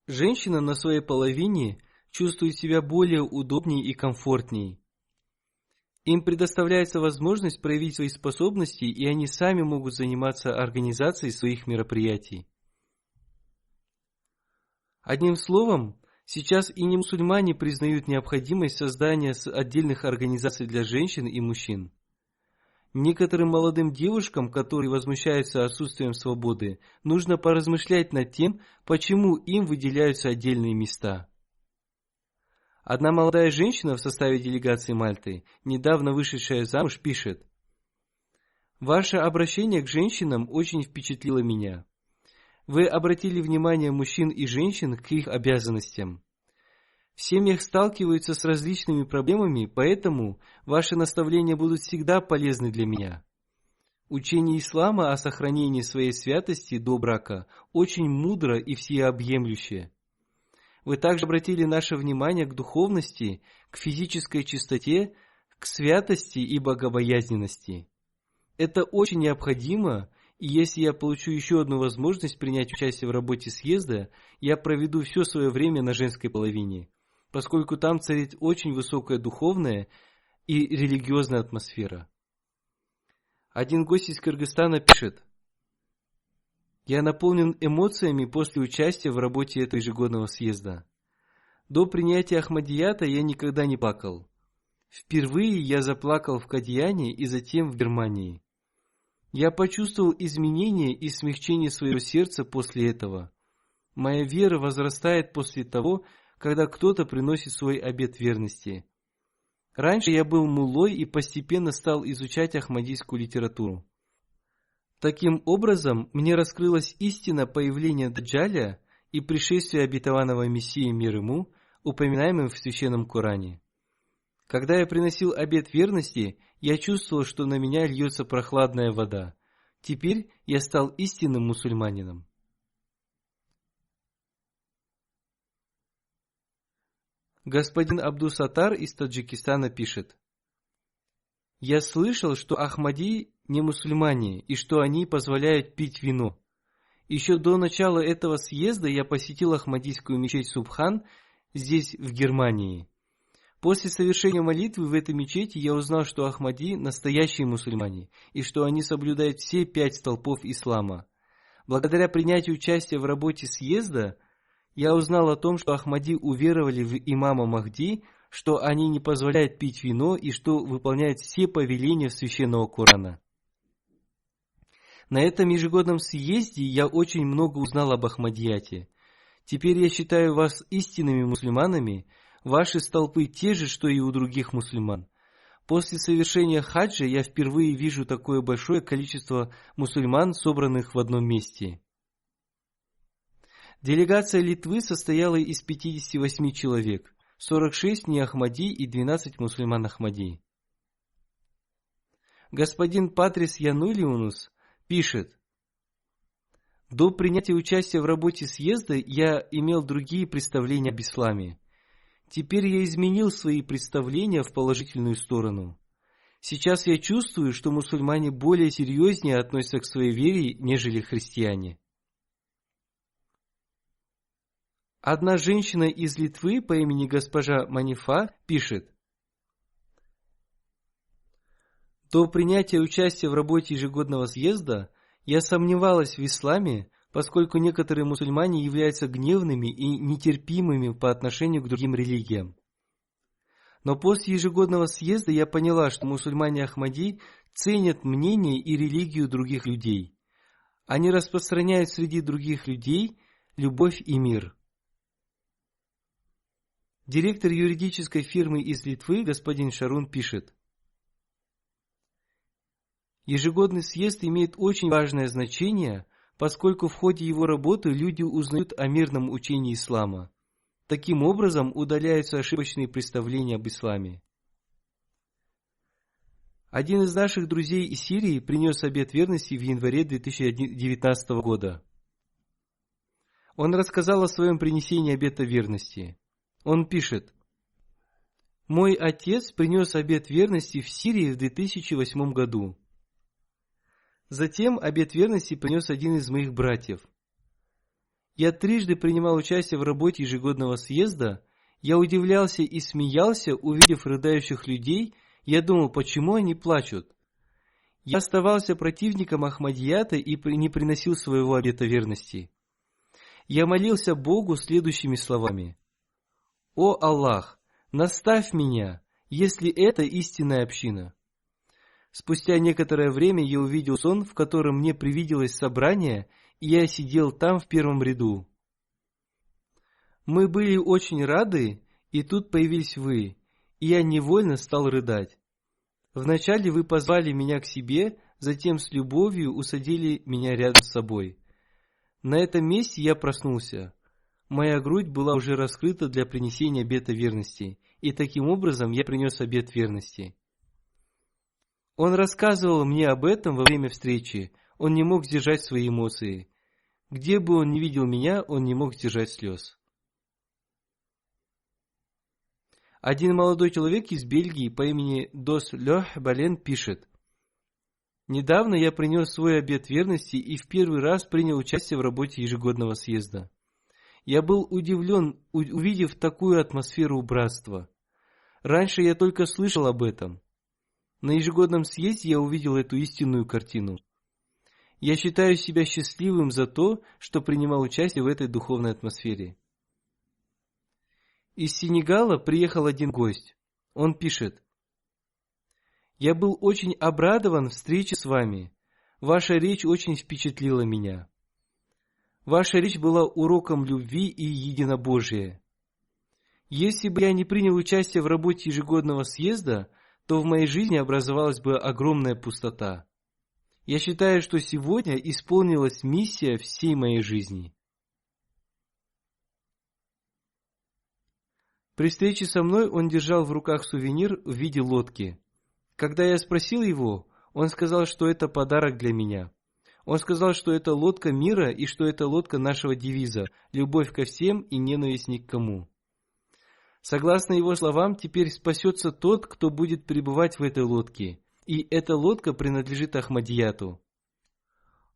Женщина на своей половине чувствует себя более удобнее и комфортнее. Им предоставляется возможность проявить свои способности, и они сами могут заниматься организацией своих мероприятий. Одним словом, сейчас и не мусульмане признают необходимость создания отдельных организаций для женщин и мужчин. Некоторым молодым девушкам, которые возмущаются отсутствием свободы, нужно поразмышлять над тем, почему им выделяются отдельные места. Одна молодая женщина в составе делегации Мальты, недавно вышедшая замуж, пишет: «Ваше обращение к женщинам очень впечатлило меня. Вы обратили внимание мужчин и женщин к их обязанностям. В семьях сталкиваются с различными проблемами, поэтому ваши наставления будут всегда полезны для меня. Учение ислама о сохранении своей святости до брака очень мудро и всеобъемлющее. Вы также обратили наше внимание к духовности, к физической чистоте, к святости и богобоязненности. Это очень необходимо, и если я получу еще одну возможность принять участие в работе съезда, я проведу все свое время на женской половине, поскольку там царит очень высокая духовная и религиозная атмосфера». Один гость из Кыргызстана пишет: «Я наполнен эмоциями после участия в работе этого ежегодного съезда. До принятия Ахмадията я никогда не плакал. Впервые я заплакал в Кадьяне и затем в Германии. Я почувствовал изменение и смягчение своего сердца после этого. Моя вера возрастает после того, когда кто-то приносит свой обет верности. Раньше я был муллой и постепенно стал изучать ахмадийскую литературу. Таким образом, мне раскрылась истина появления Даджаля и пришествия обетованного Мессии мир ему, упоминаемым в Священном Коране. Когда я приносил обет верности, я чувствовал, что на меня льется прохладная вода. Теперь я стал истинным мусульманином». Господин Абдус-Саттар из Таджикистана пишет: «Я слышал, что Ахмади не мусульмане и что они позволяют пить вино. Еще до начала этого съезда я посетил Ахмадийскую мечеть Субхан здесь, в Германии. После совершения молитвы в этой мечети я узнал, что Ахмади – настоящие мусульмане, и что они соблюдают все 5 столпов ислама. Благодаря принятию участия в работе съезда, я узнал о том, что Ахмади уверовали в имама Махди, что они не позволяют пить вино и что выполняют все повеления Священного Корана. На этом ежегодном съезде я очень много узнал об Ахмадияте. Теперь я считаю вас истинными мусульманами. Ваши столпы те же, что и у других мусульман. После совершения хаджа я впервые вижу такое большое количество мусульман, собранных в одном месте». Делегация Литвы состояла из 58 человек, 46 не Ахмади и 12 мусульман Ахмади. Господин Патрис Янулиунус пишет: «До принятия участия в работе съезда я имел другие представления об исламе. Теперь я изменил свои представления в положительную сторону. Сейчас я чувствую, что мусульмане более серьезнее относятся к своей вере, нежели христиане». Одна женщина из Литвы по имени госпожа Манифа пишет: «До принятия участия в работе ежегодного съезда я сомневалась в исламе, поскольку некоторые мусульмане являются гневными и нетерпимыми по отношению к другим религиям. Но после ежегодного съезда я поняла, что мусульмане Ахмади ценят мнение и религию других людей. Они распространяют среди других людей любовь и мир». Директор юридической фирмы из Литвы господин Шарун пишет: «Ежегодный съезд имеет очень важное значение, поскольку в ходе его работы люди узнают о мирном учении ислама. Таким образом удаляются ошибочные представления об исламе». Один из наших друзей из Сирии принес обет верности в январе 2019 года. Он рассказал о своем принесении обета верности. Он пишет: «Мой отец принес обет верности в Сирии в 2008 году. Затем обет верности принес один из моих братьев. Я трижды принимал участие в работе ежегодного съезда. Я удивлялся и смеялся, увидев рыдающих людей. Я думал, почему они плачут? Я оставался противником Ахмадията и не приносил своего обета верности. Я молился Богу следующими словами: «О Аллах, наставь меня, если это истинная община». Спустя некоторое время я увидел сон, в котором мне привиделось собрание, и я сидел там в первом ряду. Мы были очень рады, и тут появились вы, и я невольно стал рыдать. Вначале вы позвали меня к себе, затем с любовью усадили меня рядом с собой. На этом месте я проснулся. Моя грудь была уже раскрыта для принесения обета верности, и таким образом я принес обет верности. Он рассказывал мне об этом во время встречи. Он не мог сдержать свои эмоции. Где бы он ни видел меня, он не мог сдержать слез. Один молодой человек из Бельгии по имени Дос Лёх Бален пишет: «Недавно я принес свой обет верности и в первый раз принял участие в работе ежегодного съезда. Я был удивлен, увидев такую атмосферу братства. Раньше я только слышал об этом. На ежегодном съезде я увидел эту истинную картину. Я считаю себя счастливым за то, что принимал участие в этой духовной атмосфере». Из Сенегала приехал один гость. Он пишет: «Я был очень обрадован встрече с вами. Ваша речь очень впечатлила меня. Ваша речь была уроком любви и единобожия. Если бы я не принял участие в работе ежегодного съезда, то в моей жизни образовалась бы огромная пустота. Я считаю, что сегодня исполнилась миссия всей моей жизни». При встрече со мной он держал в руках сувенир в виде лодки. Когда я спросил его, он сказал, что это подарок для меня. Он сказал, что это лодка мира и что это лодка нашего девиза «Любовь ко всем и ненависть ни к кому». Согласно его словам, теперь спасется тот, кто будет пребывать в этой лодке, и эта лодка принадлежит Ахмадияту.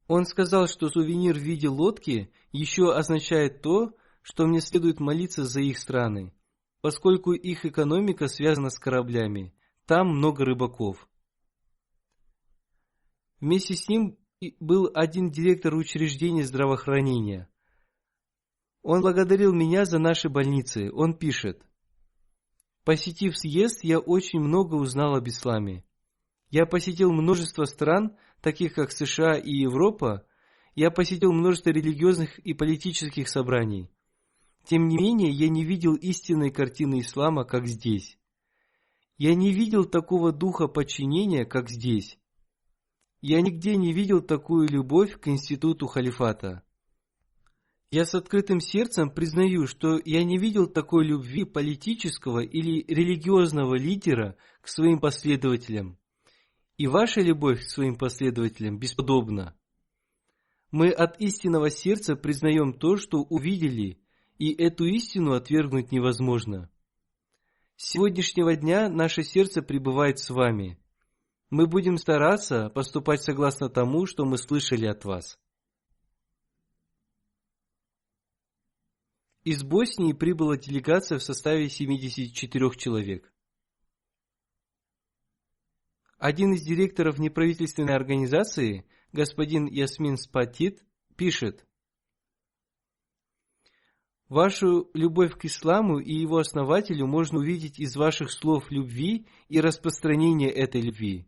Он сказал, что сувенир в виде лодки еще означает то, что мне следует молиться за их страны, поскольку их экономика связана с кораблями, там много рыбаков. Вместе с ним был один директор учреждения здравоохранения. Он благодарил меня за наши больницы. Он пишет: «Посетив съезд, я очень много узнал об исламе. Я посетил множество стран, таких как США и Европа. Я посетил множество религиозных и политических собраний. Тем не менее, я не видел истинной картины ислама, как здесь. Я не видел такого духа подчинения, как здесь. Я нигде не видел такую любовь к институту халифата. Я с открытым сердцем признаю, что я не видел такой любви политического или религиозного лидера к своим последователям. И ваша любовь к своим последователям бесподобна. Мы от истинного сердца признаем то, что увидели, и эту истину отвергнуть невозможно. С сегодняшнего дня наше сердце пребывает с вами. Мы будем стараться поступать согласно тому, что мы слышали от вас». Из Боснии прибыла делегация в составе 74 человек. Один из директоров неправительственной организации, господин Ясмин Спатит, пишет: «Вашу любовь к исламу и его основателю можно увидеть из ваших слов любви и распространения этой любви.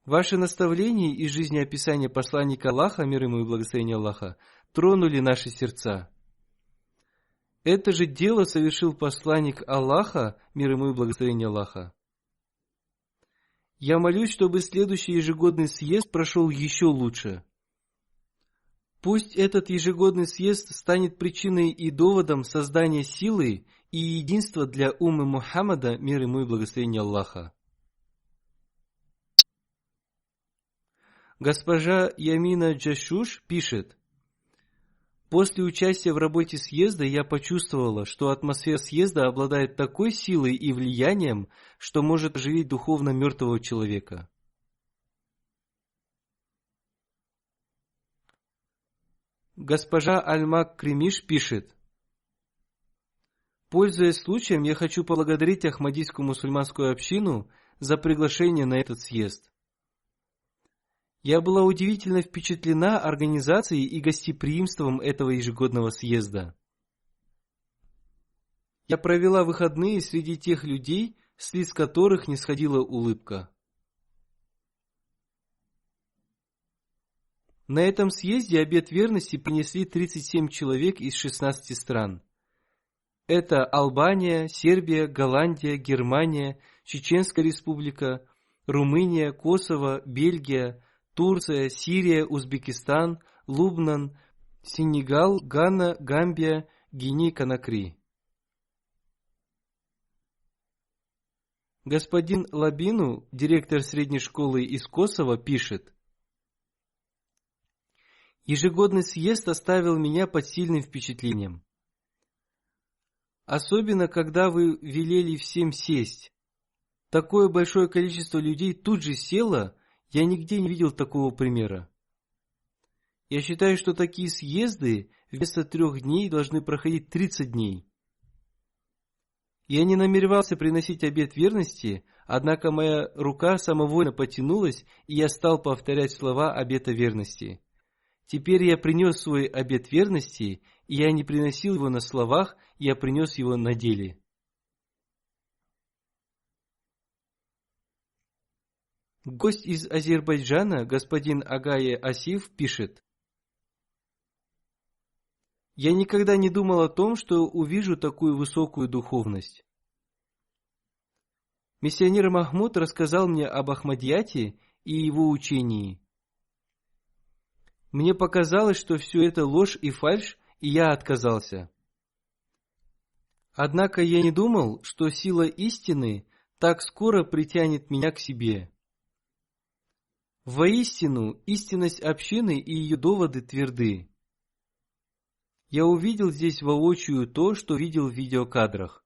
Ваши наставления и жизнеописание посланника Аллаха, мир ему и благословение Аллаха, тронули наши сердца. Это же дело совершил посланник Аллаха, мир ему и благословение Аллаха. Я молюсь, чтобы следующий ежегодный съезд прошел еще лучше. Пусть этот ежегодный съезд станет причиной и доводом создания силы и единства для уммы Мухаммада, мир ему и благословение Аллаха». Госпожа Ямина Джашуш пишет: «После участия в работе съезда я почувствовала, что атмосфера съезда обладает такой силой и влиянием, что может оживить духовно мертвого человека». Госпожа Альмак Кремиш пишет: «Пользуясь случаем, я хочу поблагодарить Ахмадийскую мусульманскую общину за приглашение на этот съезд. Я была удивительно впечатлена организацией и гостеприимством этого ежегодного съезда. Я провела выходные среди тех людей, с лиц которых не сходила улыбка. На этом съезде обет верности принесли 37 человек из 16 стран. Это Албания, Сербия, Голландия, Германия, Чеченская республика, Румыния, Косово, Бельгия, Турция, Сирия, Узбекистан, Лубнан, Сенегал, Гана, Гамбия, Гвинея-Конакри. Господин Лабину, директор средней школы из Косово, пишет: «Ежегодный съезд оставил меня под сильным впечатлением. Особенно, когда вы велели всем сесть. Такое большое количество людей тут же село, я нигде не видел такого примера. Я считаю, что такие съезды вместо 3 дней должны проходить 30 дней. Я не намеревался приносить обет верности, однако моя рука самовольно потянулась, и я стал повторять слова обета верности. Теперь я принес свой обет верности, и я не приносил его на словах, я принес его на деле». Гость из Азербайджана, господин Агае Асиф, пишет: «Я никогда не думал о том, что увижу такую высокую духовность. Миссионер Махмуд рассказал мне об Ахмадияте и его учении. Мне показалось, что все это ложь и фальшь, и я отказался. Однако я не думал, что сила истины так скоро притянет меня к себе. Воистину, истинность общины и ее доводы тверды. Я увидел здесь воочию то, что видел в видеокадрах.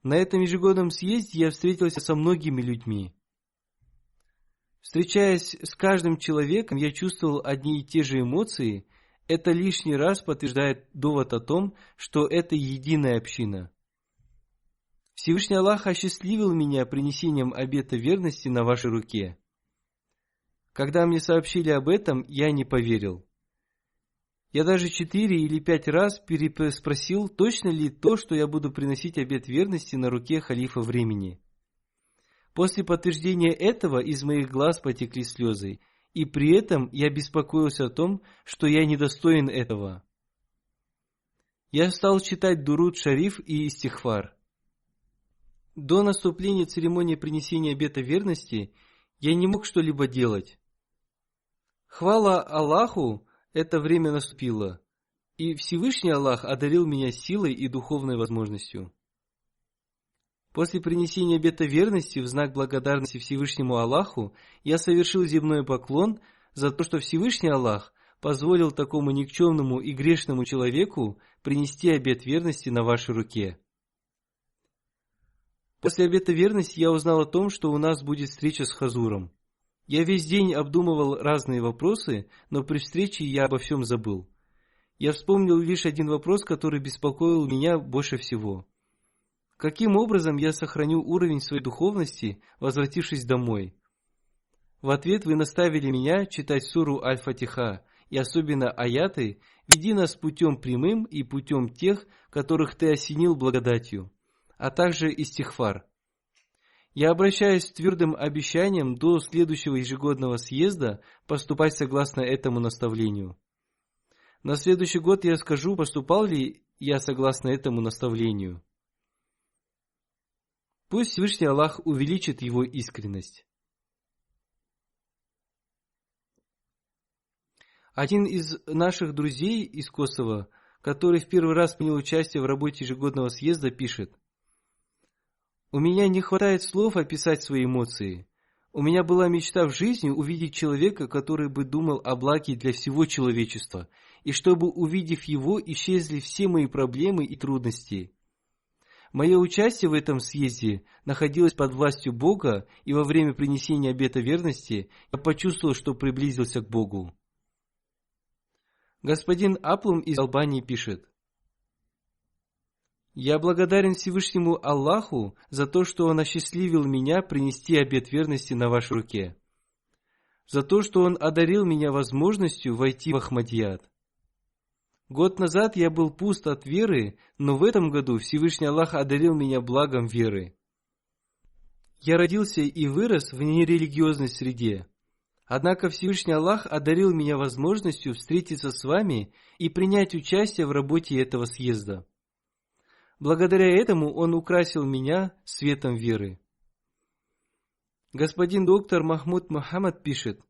На этом ежегодном съезде я встретился со многими людьми. Встречаясь с каждым человеком, я чувствовал одни и те же эмоции. Это лишний раз подтверждает довод о том, что это единая община. Всевышний Аллах осчастливил меня принесением обета верности на вашей руке. Когда мне сообщили об этом, я не поверил. Я даже 4 или 5 раз переспросил, точно ли то, что я буду приносить обет верности на руке халифа времени. После подтверждения этого из моих глаз потекли слезы, и при этом я беспокоился о том, что я недостоин этого. Я стал читать Дуруд Шариф и Истихфар. До наступления церемонии принесения обета верности я не мог что-либо делать. Хвала Аллаху, это время наступило, и Всевышний Аллах одарил меня силой и духовной возможностью. После принесения обета верности в знак благодарности Всевышнему Аллаху я совершил земной поклон за то, что Всевышний Аллах позволил такому никчемному и грешному человеку принести обет верности на вашей руке. После обета верности я узнал о том, что у нас будет встреча с Хазуром. Я весь день обдумывал разные вопросы, но при встрече я обо всем забыл. Я вспомнил лишь один вопрос, который беспокоил меня больше всего. Каким образом я сохраню уровень своей духовности, возвратившись домой? В ответ вы наставили меня читать суру Аль-Фатиха, и особенно аяты: «Веди нас путем прямым и путем тех, которых ты осенил благодатью», а также Истихфар. Я обращаюсь с твердым обещанием до следующего ежегодного съезда поступать согласно этому наставлению. На следующий год я скажу, поступал ли я согласно этому наставлению. Пусть Всевышний Аллах увеличит его искренность. Один из наших друзей из Косово, который в первый раз принял участие в работе ежегодного съезда, пишет: «У меня не хватает слов описать свои эмоции. У меня была мечта в жизни увидеть человека, который бы думал о благе для всего человечества, и чтобы, увидев его, исчезли все мои проблемы и трудности. Мое участие в этом съезде находилось под властью Бога, и во время принесения обета верности я почувствовал, что приблизился к Богу. Господин Аплум из Албании пишет: «Я благодарен Всевышнему Аллаху за то, что Он осчастливил меня принести обет верности на вашей руке, за то, что Он одарил меня возможностью войти в Ахмадият. Год назад я был пуст от веры, но в этом году Всевышний Аллах одарил меня благом веры. Я родился и вырос в нерелигиозной среде. Однако Всевышний Аллах одарил меня возможностью встретиться с вами и принять участие в работе этого съезда. Благодаря этому Он украсил меня светом веры». Господин доктор Махмуд Мухаммад пишет: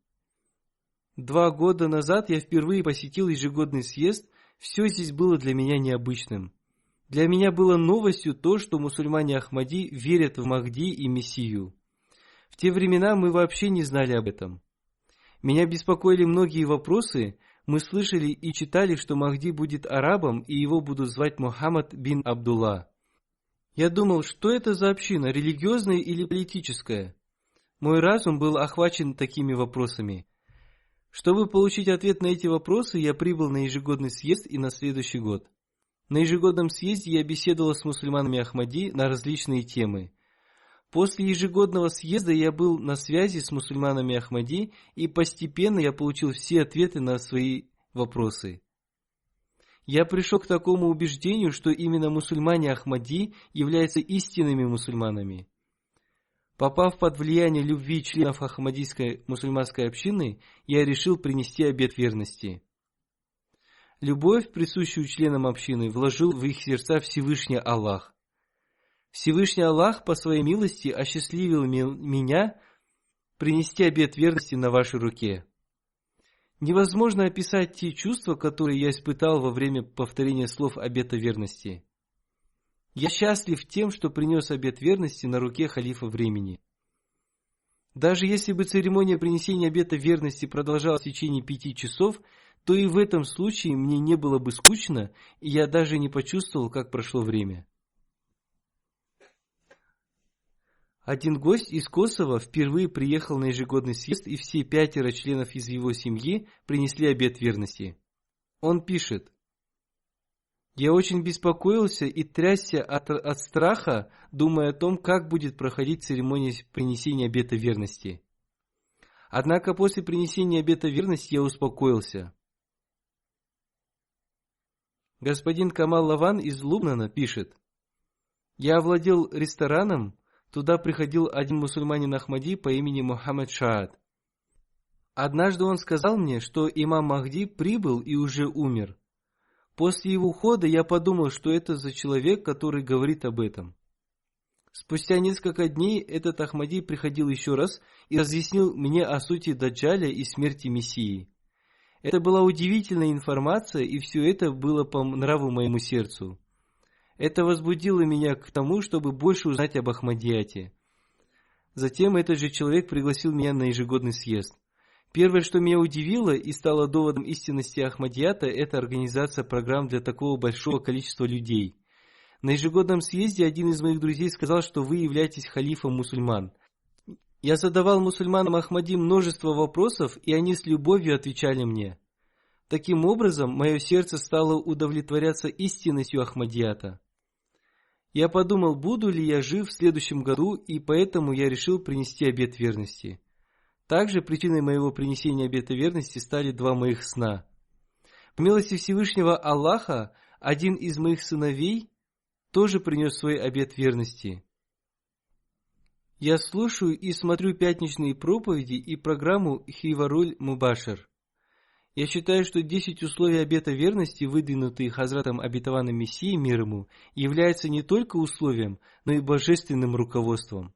«2 года назад я впервые посетил ежегодный съезд. Все здесь было для меня необычным. Для меня было новостью то, что мусульмане Ахмади верят в Махди и Мессию. В те времена мы вообще не знали об этом. Меня беспокоили многие вопросы. Мы слышали и читали, что Махди будет арабом и его будут звать Мухаммад бин Абдулла. Я думал, что это за община, религиозная или политическая? Мой разум был охвачен такими вопросами. Чтобы получить ответ на эти вопросы, я прибыл на ежегодный съезд и на следующий год. На ежегодном съезде я беседовал с мусульманами Ахмади на различные темы. После ежегодного съезда я был на связи с мусульманами Ахмади, и постепенно я получил все ответы на свои вопросы. Я пришел к такому убеждению, что именно мусульмане Ахмади являются истинными мусульманами. Попав под влияние любви членов Ахмадийской мусульманской общины, я решил принести обет верности. Любовь, присущую членам общины, вложил в их сердца Всевышний Аллах. Всевышний Аллах по своей милости осчастливил меня принести обет верности на вашей руке. Невозможно описать те чувства, которые я испытал во время повторения слов обета верности. Я счастлив тем, что принес обет верности на руке халифа времени. Даже если бы церемония принесения обета верности продолжалась в течение 5 часов, то и в этом случае мне не было бы скучно, и я даже не почувствовал, как прошло время. Один гость из Косово впервые приехал на ежегодный съезд, и все 5 членов из его семьи принесли обет верности. Он пишет: «Я очень беспокоился и трясся от страха, думая о том, как будет проходить церемония принесения обета верности. Однако после принесения обета верности я успокоился». Господин Камал Лаван из Лубнана пишет: «Я овладел рестораном, туда приходил один мусульманин Ахмади по имени Мухаммад Шаад. Однажды он сказал мне, что имам Махди прибыл и уже умер. После его ухода я подумал, что это за человек, который говорит об этом. Спустя несколько дней этот Ахмади приходил еще раз и разъяснил мне о сути Даджаля и смерти Мессии. Это была удивительная информация, и все это было по нраву моему сердцу. Это возбудило меня к тому, чтобы больше узнать об Ахмадияте. Затем этот же человек пригласил меня на ежегодный съезд. Первое, что меня удивило и стало доводом истинности Ахмадията, это организация программ для такого большого количества людей. На ежегодном съезде один из моих друзей сказал, что вы являетесь халифом мусульман. Я задавал мусульманам Ахмади множество вопросов, и они с любовью отвечали мне. Таким образом, мое сердце стало удовлетворяться истинностью Ахмадията. Я подумал, буду ли я жив в следующем году, и поэтому я решил принести обет верности. Также причиной моего принесения обета верности стали 2 моих сна. По милости Всевышнего Аллаха, один из моих сыновей тоже принес свой обет верности. Я слушаю и смотрю пятничные проповеди и программу Хиваруль Мубашир. Я считаю, что 10 условий обета верности, выдвинутые Хазратом обетованным Мессией мир ему, являются не только условием, но и божественным руководством.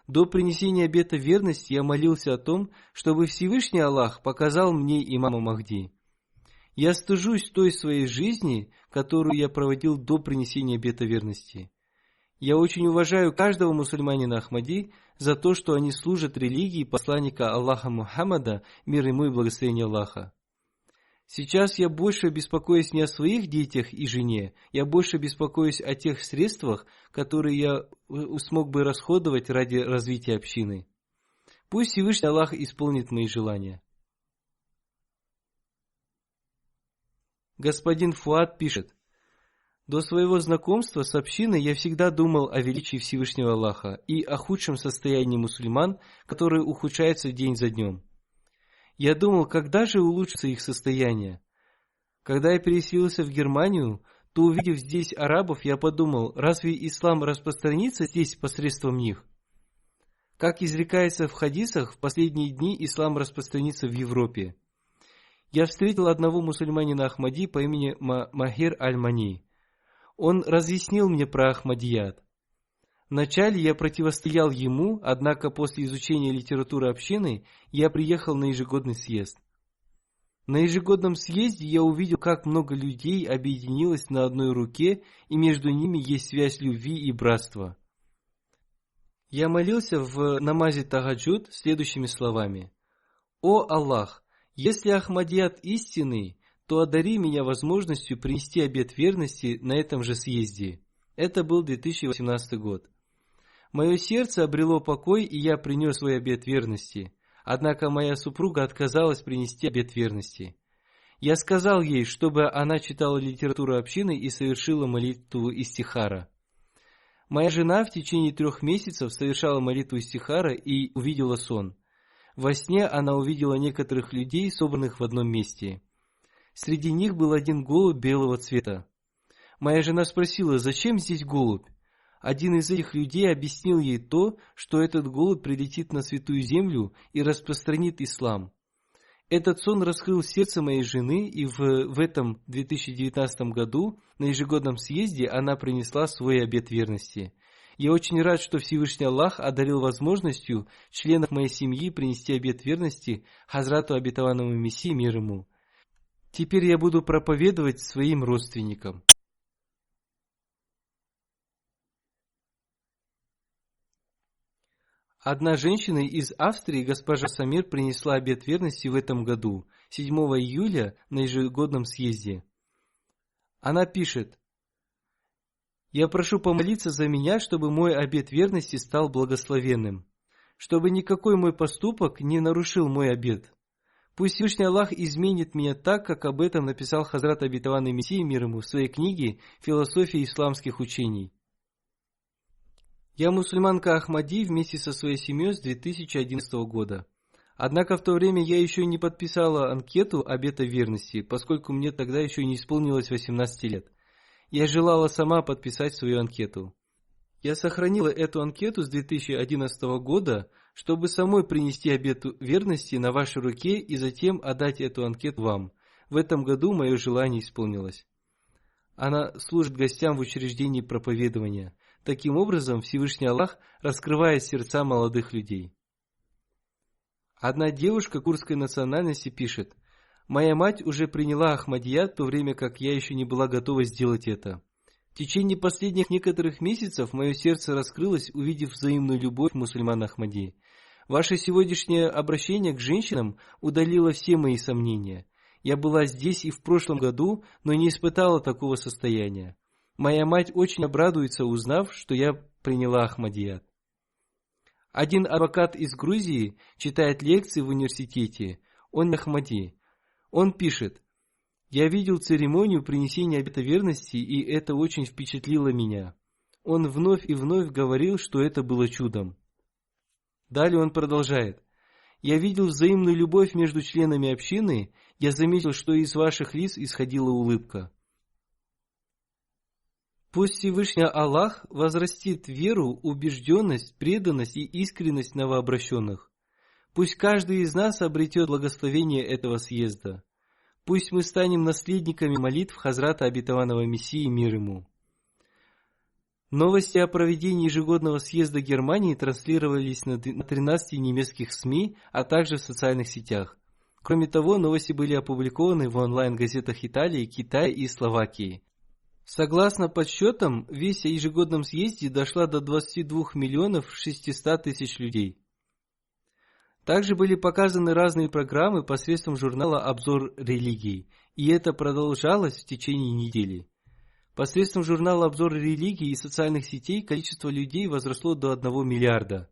До принесения обета верности я молился о том, чтобы Всевышний Аллах показал мне имама Махди. Я стыжусь той своей жизни, которую я проводил до принесения обета верности. Я очень уважаю каждого мусульманина Ахмади за то, что они служат религии посланника Аллаха Мухаммада, мир ему и благословение Аллаха. Сейчас я больше беспокоюсь не о своих детях и жене, я больше беспокоюсь о тех средствах, которые я смог бы расходовать ради развития общины. Пусть Всевышний Аллах исполнит мои желания. Господин Фуад пишет: до своего знакомства с общиной я всегда думал о величии Всевышнего Аллаха и о худшем состоянии мусульман, которое ухудшается день за днем. Я думал, когда же улучшится их состояние. Когда я переселился в Германию, то, увидев здесь арабов, я подумал, разве ислам распространится здесь посредством них? Как изрекается в хадисах, в последние дни ислам распространится в Европе. Я встретил одного мусульманина Ахмади по имени Махир Аль-Мани. Он разъяснил мне про Ахмадият. Вначале я противостоял ему, однако после изучения литературы общины я приехал на ежегодный съезд. На ежегодном съезде я увидел, как много людей объединилось на одной руке, и между ними есть связь любви и братства. Я молился в намазе Тагаджуд следующими словами: «О Аллах, если Ахмадият истинный, то одари меня возможностью принести обет верности на этом же съезде». Это был 2018 год. Мое сердце обрело покой, и я принес свой обет верности. Однако моя супруга отказалась принести обет верности. Я сказал ей, чтобы она читала литературу общины и совершила молитву истихара. Моя жена в течение 3 месяцев совершала молитву истихара и увидела сон. Во сне она увидела некоторых людей, собранных в одном месте. Среди них был один голубь белого цвета. Моя жена спросила, зачем здесь голубь? Один из этих людей объяснил ей то, что этот голубь прилетит на святую землю и распространит ислам. Этот сон раскрыл сердце моей жены, и в этом 2019 году на ежегодном съезде она принесла свой обет верности. Я очень рад, что Всевышний Аллах одарил возможностью членов моей семьи принести обет верности Хазрату обетованному Мессии, мир ему. Теперь я буду проповедовать своим родственникам. Одна женщина из Австрии, госпожа Самир, принесла обет верности в этом году, 7 июля, на ежегодном съезде. Она пишет: «Я прошу помолиться за меня, чтобы мой обет верности стал благословенным, чтобы никакой мой поступок не нарушил мой обет. Пусть Всевышний Аллах изменит меня так, как об этом написал Хазрат обетованный Мессия, мир ему, в своей книге «Философия исламских учений». Я мусульманка Ахмади вместе со своей семьей с 2011 года. Однако в то время я еще не подписала анкету обета верности, поскольку мне тогда еще не исполнилось 18 лет. Я желала сама подписать свою анкету. Я сохранила эту анкету с 2011 года, чтобы самой принести обет верности на вашей руке и затем отдать эту анкету вам. В этом году мое желание исполнилось. Она служит гостям в учреждении проповедования. Таким образом, Всевышний Аллах раскрывает сердца молодых людей. Одна девушка курдской национальности пишет: «Моя мать уже приняла Ахмадият, в то время как я еще не была готова сделать это. В течение последних некоторых месяцев мое сердце раскрылось, увидев взаимную любовь мусульман Ахмади. Ваше сегодняшнее обращение к женщинам удалило все мои сомнения. Я была здесь и в прошлом году, но не испытала такого состояния. Моя мать очень обрадуется, узнав, что я приняла Ахмадият». Один адвокат из Грузии читает лекции в университете. Он Ахмади. Он пишет: «Я видел церемонию принесения обета верности, и это очень впечатлило меня». Он вновь и вновь говорил, что это было чудом. Далее он продолжает: «Я видел взаимную любовь между членами общины. Я заметил, что из ваших лиц исходила улыбка». Пусть Всевышний Аллах возрастит веру, убежденность, преданность и искренность новообращенных. Пусть каждый из нас обретет благословение этого съезда. Пусть мы станем наследниками молитв Хазрата обетованного Мессии, мир ему. Новости о проведении ежегодного съезда Германии транслировались на 13 немецких СМИ, а также в социальных сетях. Кроме того, новости были опубликованы в онлайн-газетах Италии, Китая и Словакии. Согласно подсчетам, весть о ежегодном съезде дошла до 22 миллионов 600 тысяч людей. Также были показаны разные программы посредством журнала «Обзор религий», и это продолжалось в течение недели. Посредством журнала «Обзор религий» и социальных сетей количество людей возросло до 1 миллиарда.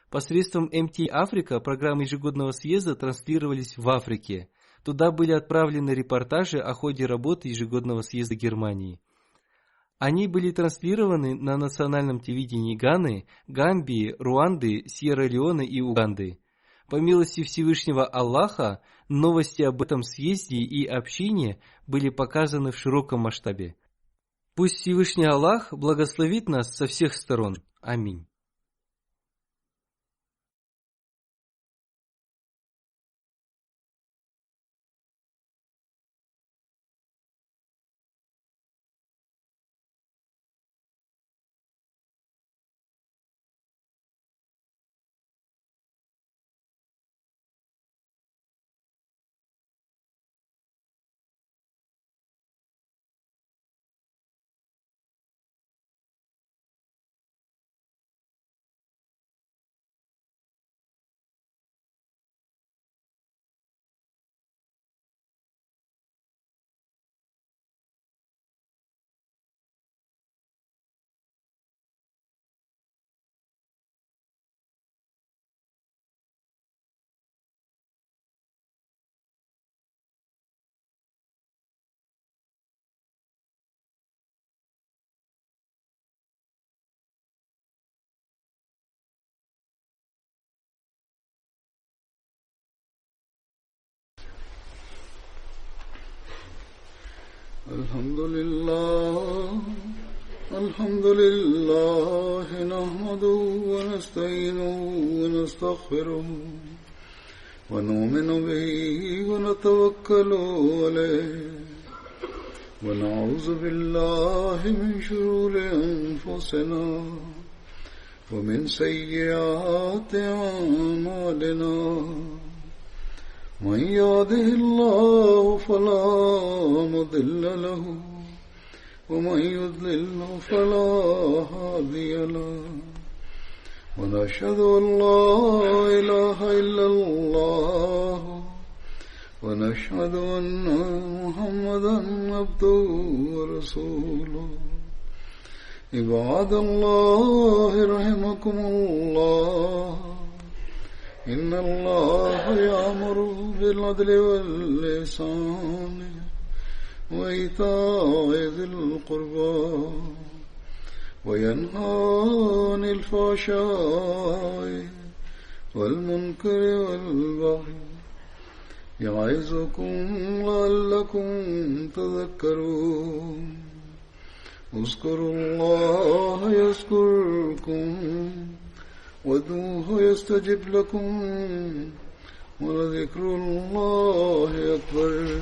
Посредством МТ Африка программы ежегодного съезда транслировались в Африке. Туда были отправлены репортажи о ходе работы ежегодного съезда Германии. Они были транслированы на национальном телевидении Ганы, Гамбии, Руанды, Сьерра-Леоне и Уганды. По милости Всевышнего Аллаха, новости об этом съезде и общине были показаны в широком масштабе. Пусть Всевышний Аллах благословит нас со всех сторон. Аминь. الحمد لله نحمده ونستعينه ونستغفره ونؤمن به ونتوكل عليه ونعوذ بالله من شرور أنفسنا ومن سيئات أعمالنا من يهده الله فلا مضل له ومن يضلل فلا هادي له ونشهد أن لا إله إلا الله ونشهد أن محمدا عبده ورسوله عباد الله رحمكم الله إن الله يأمر بالعدل والإحسان وإيتاء ذي القربى وينهى عن الفحشاء والمنكر والبغي يعظكم لعلكم تذكرون اذكروا الله يذكركم وادعوه يستجب لكم ولذكر الله أكبر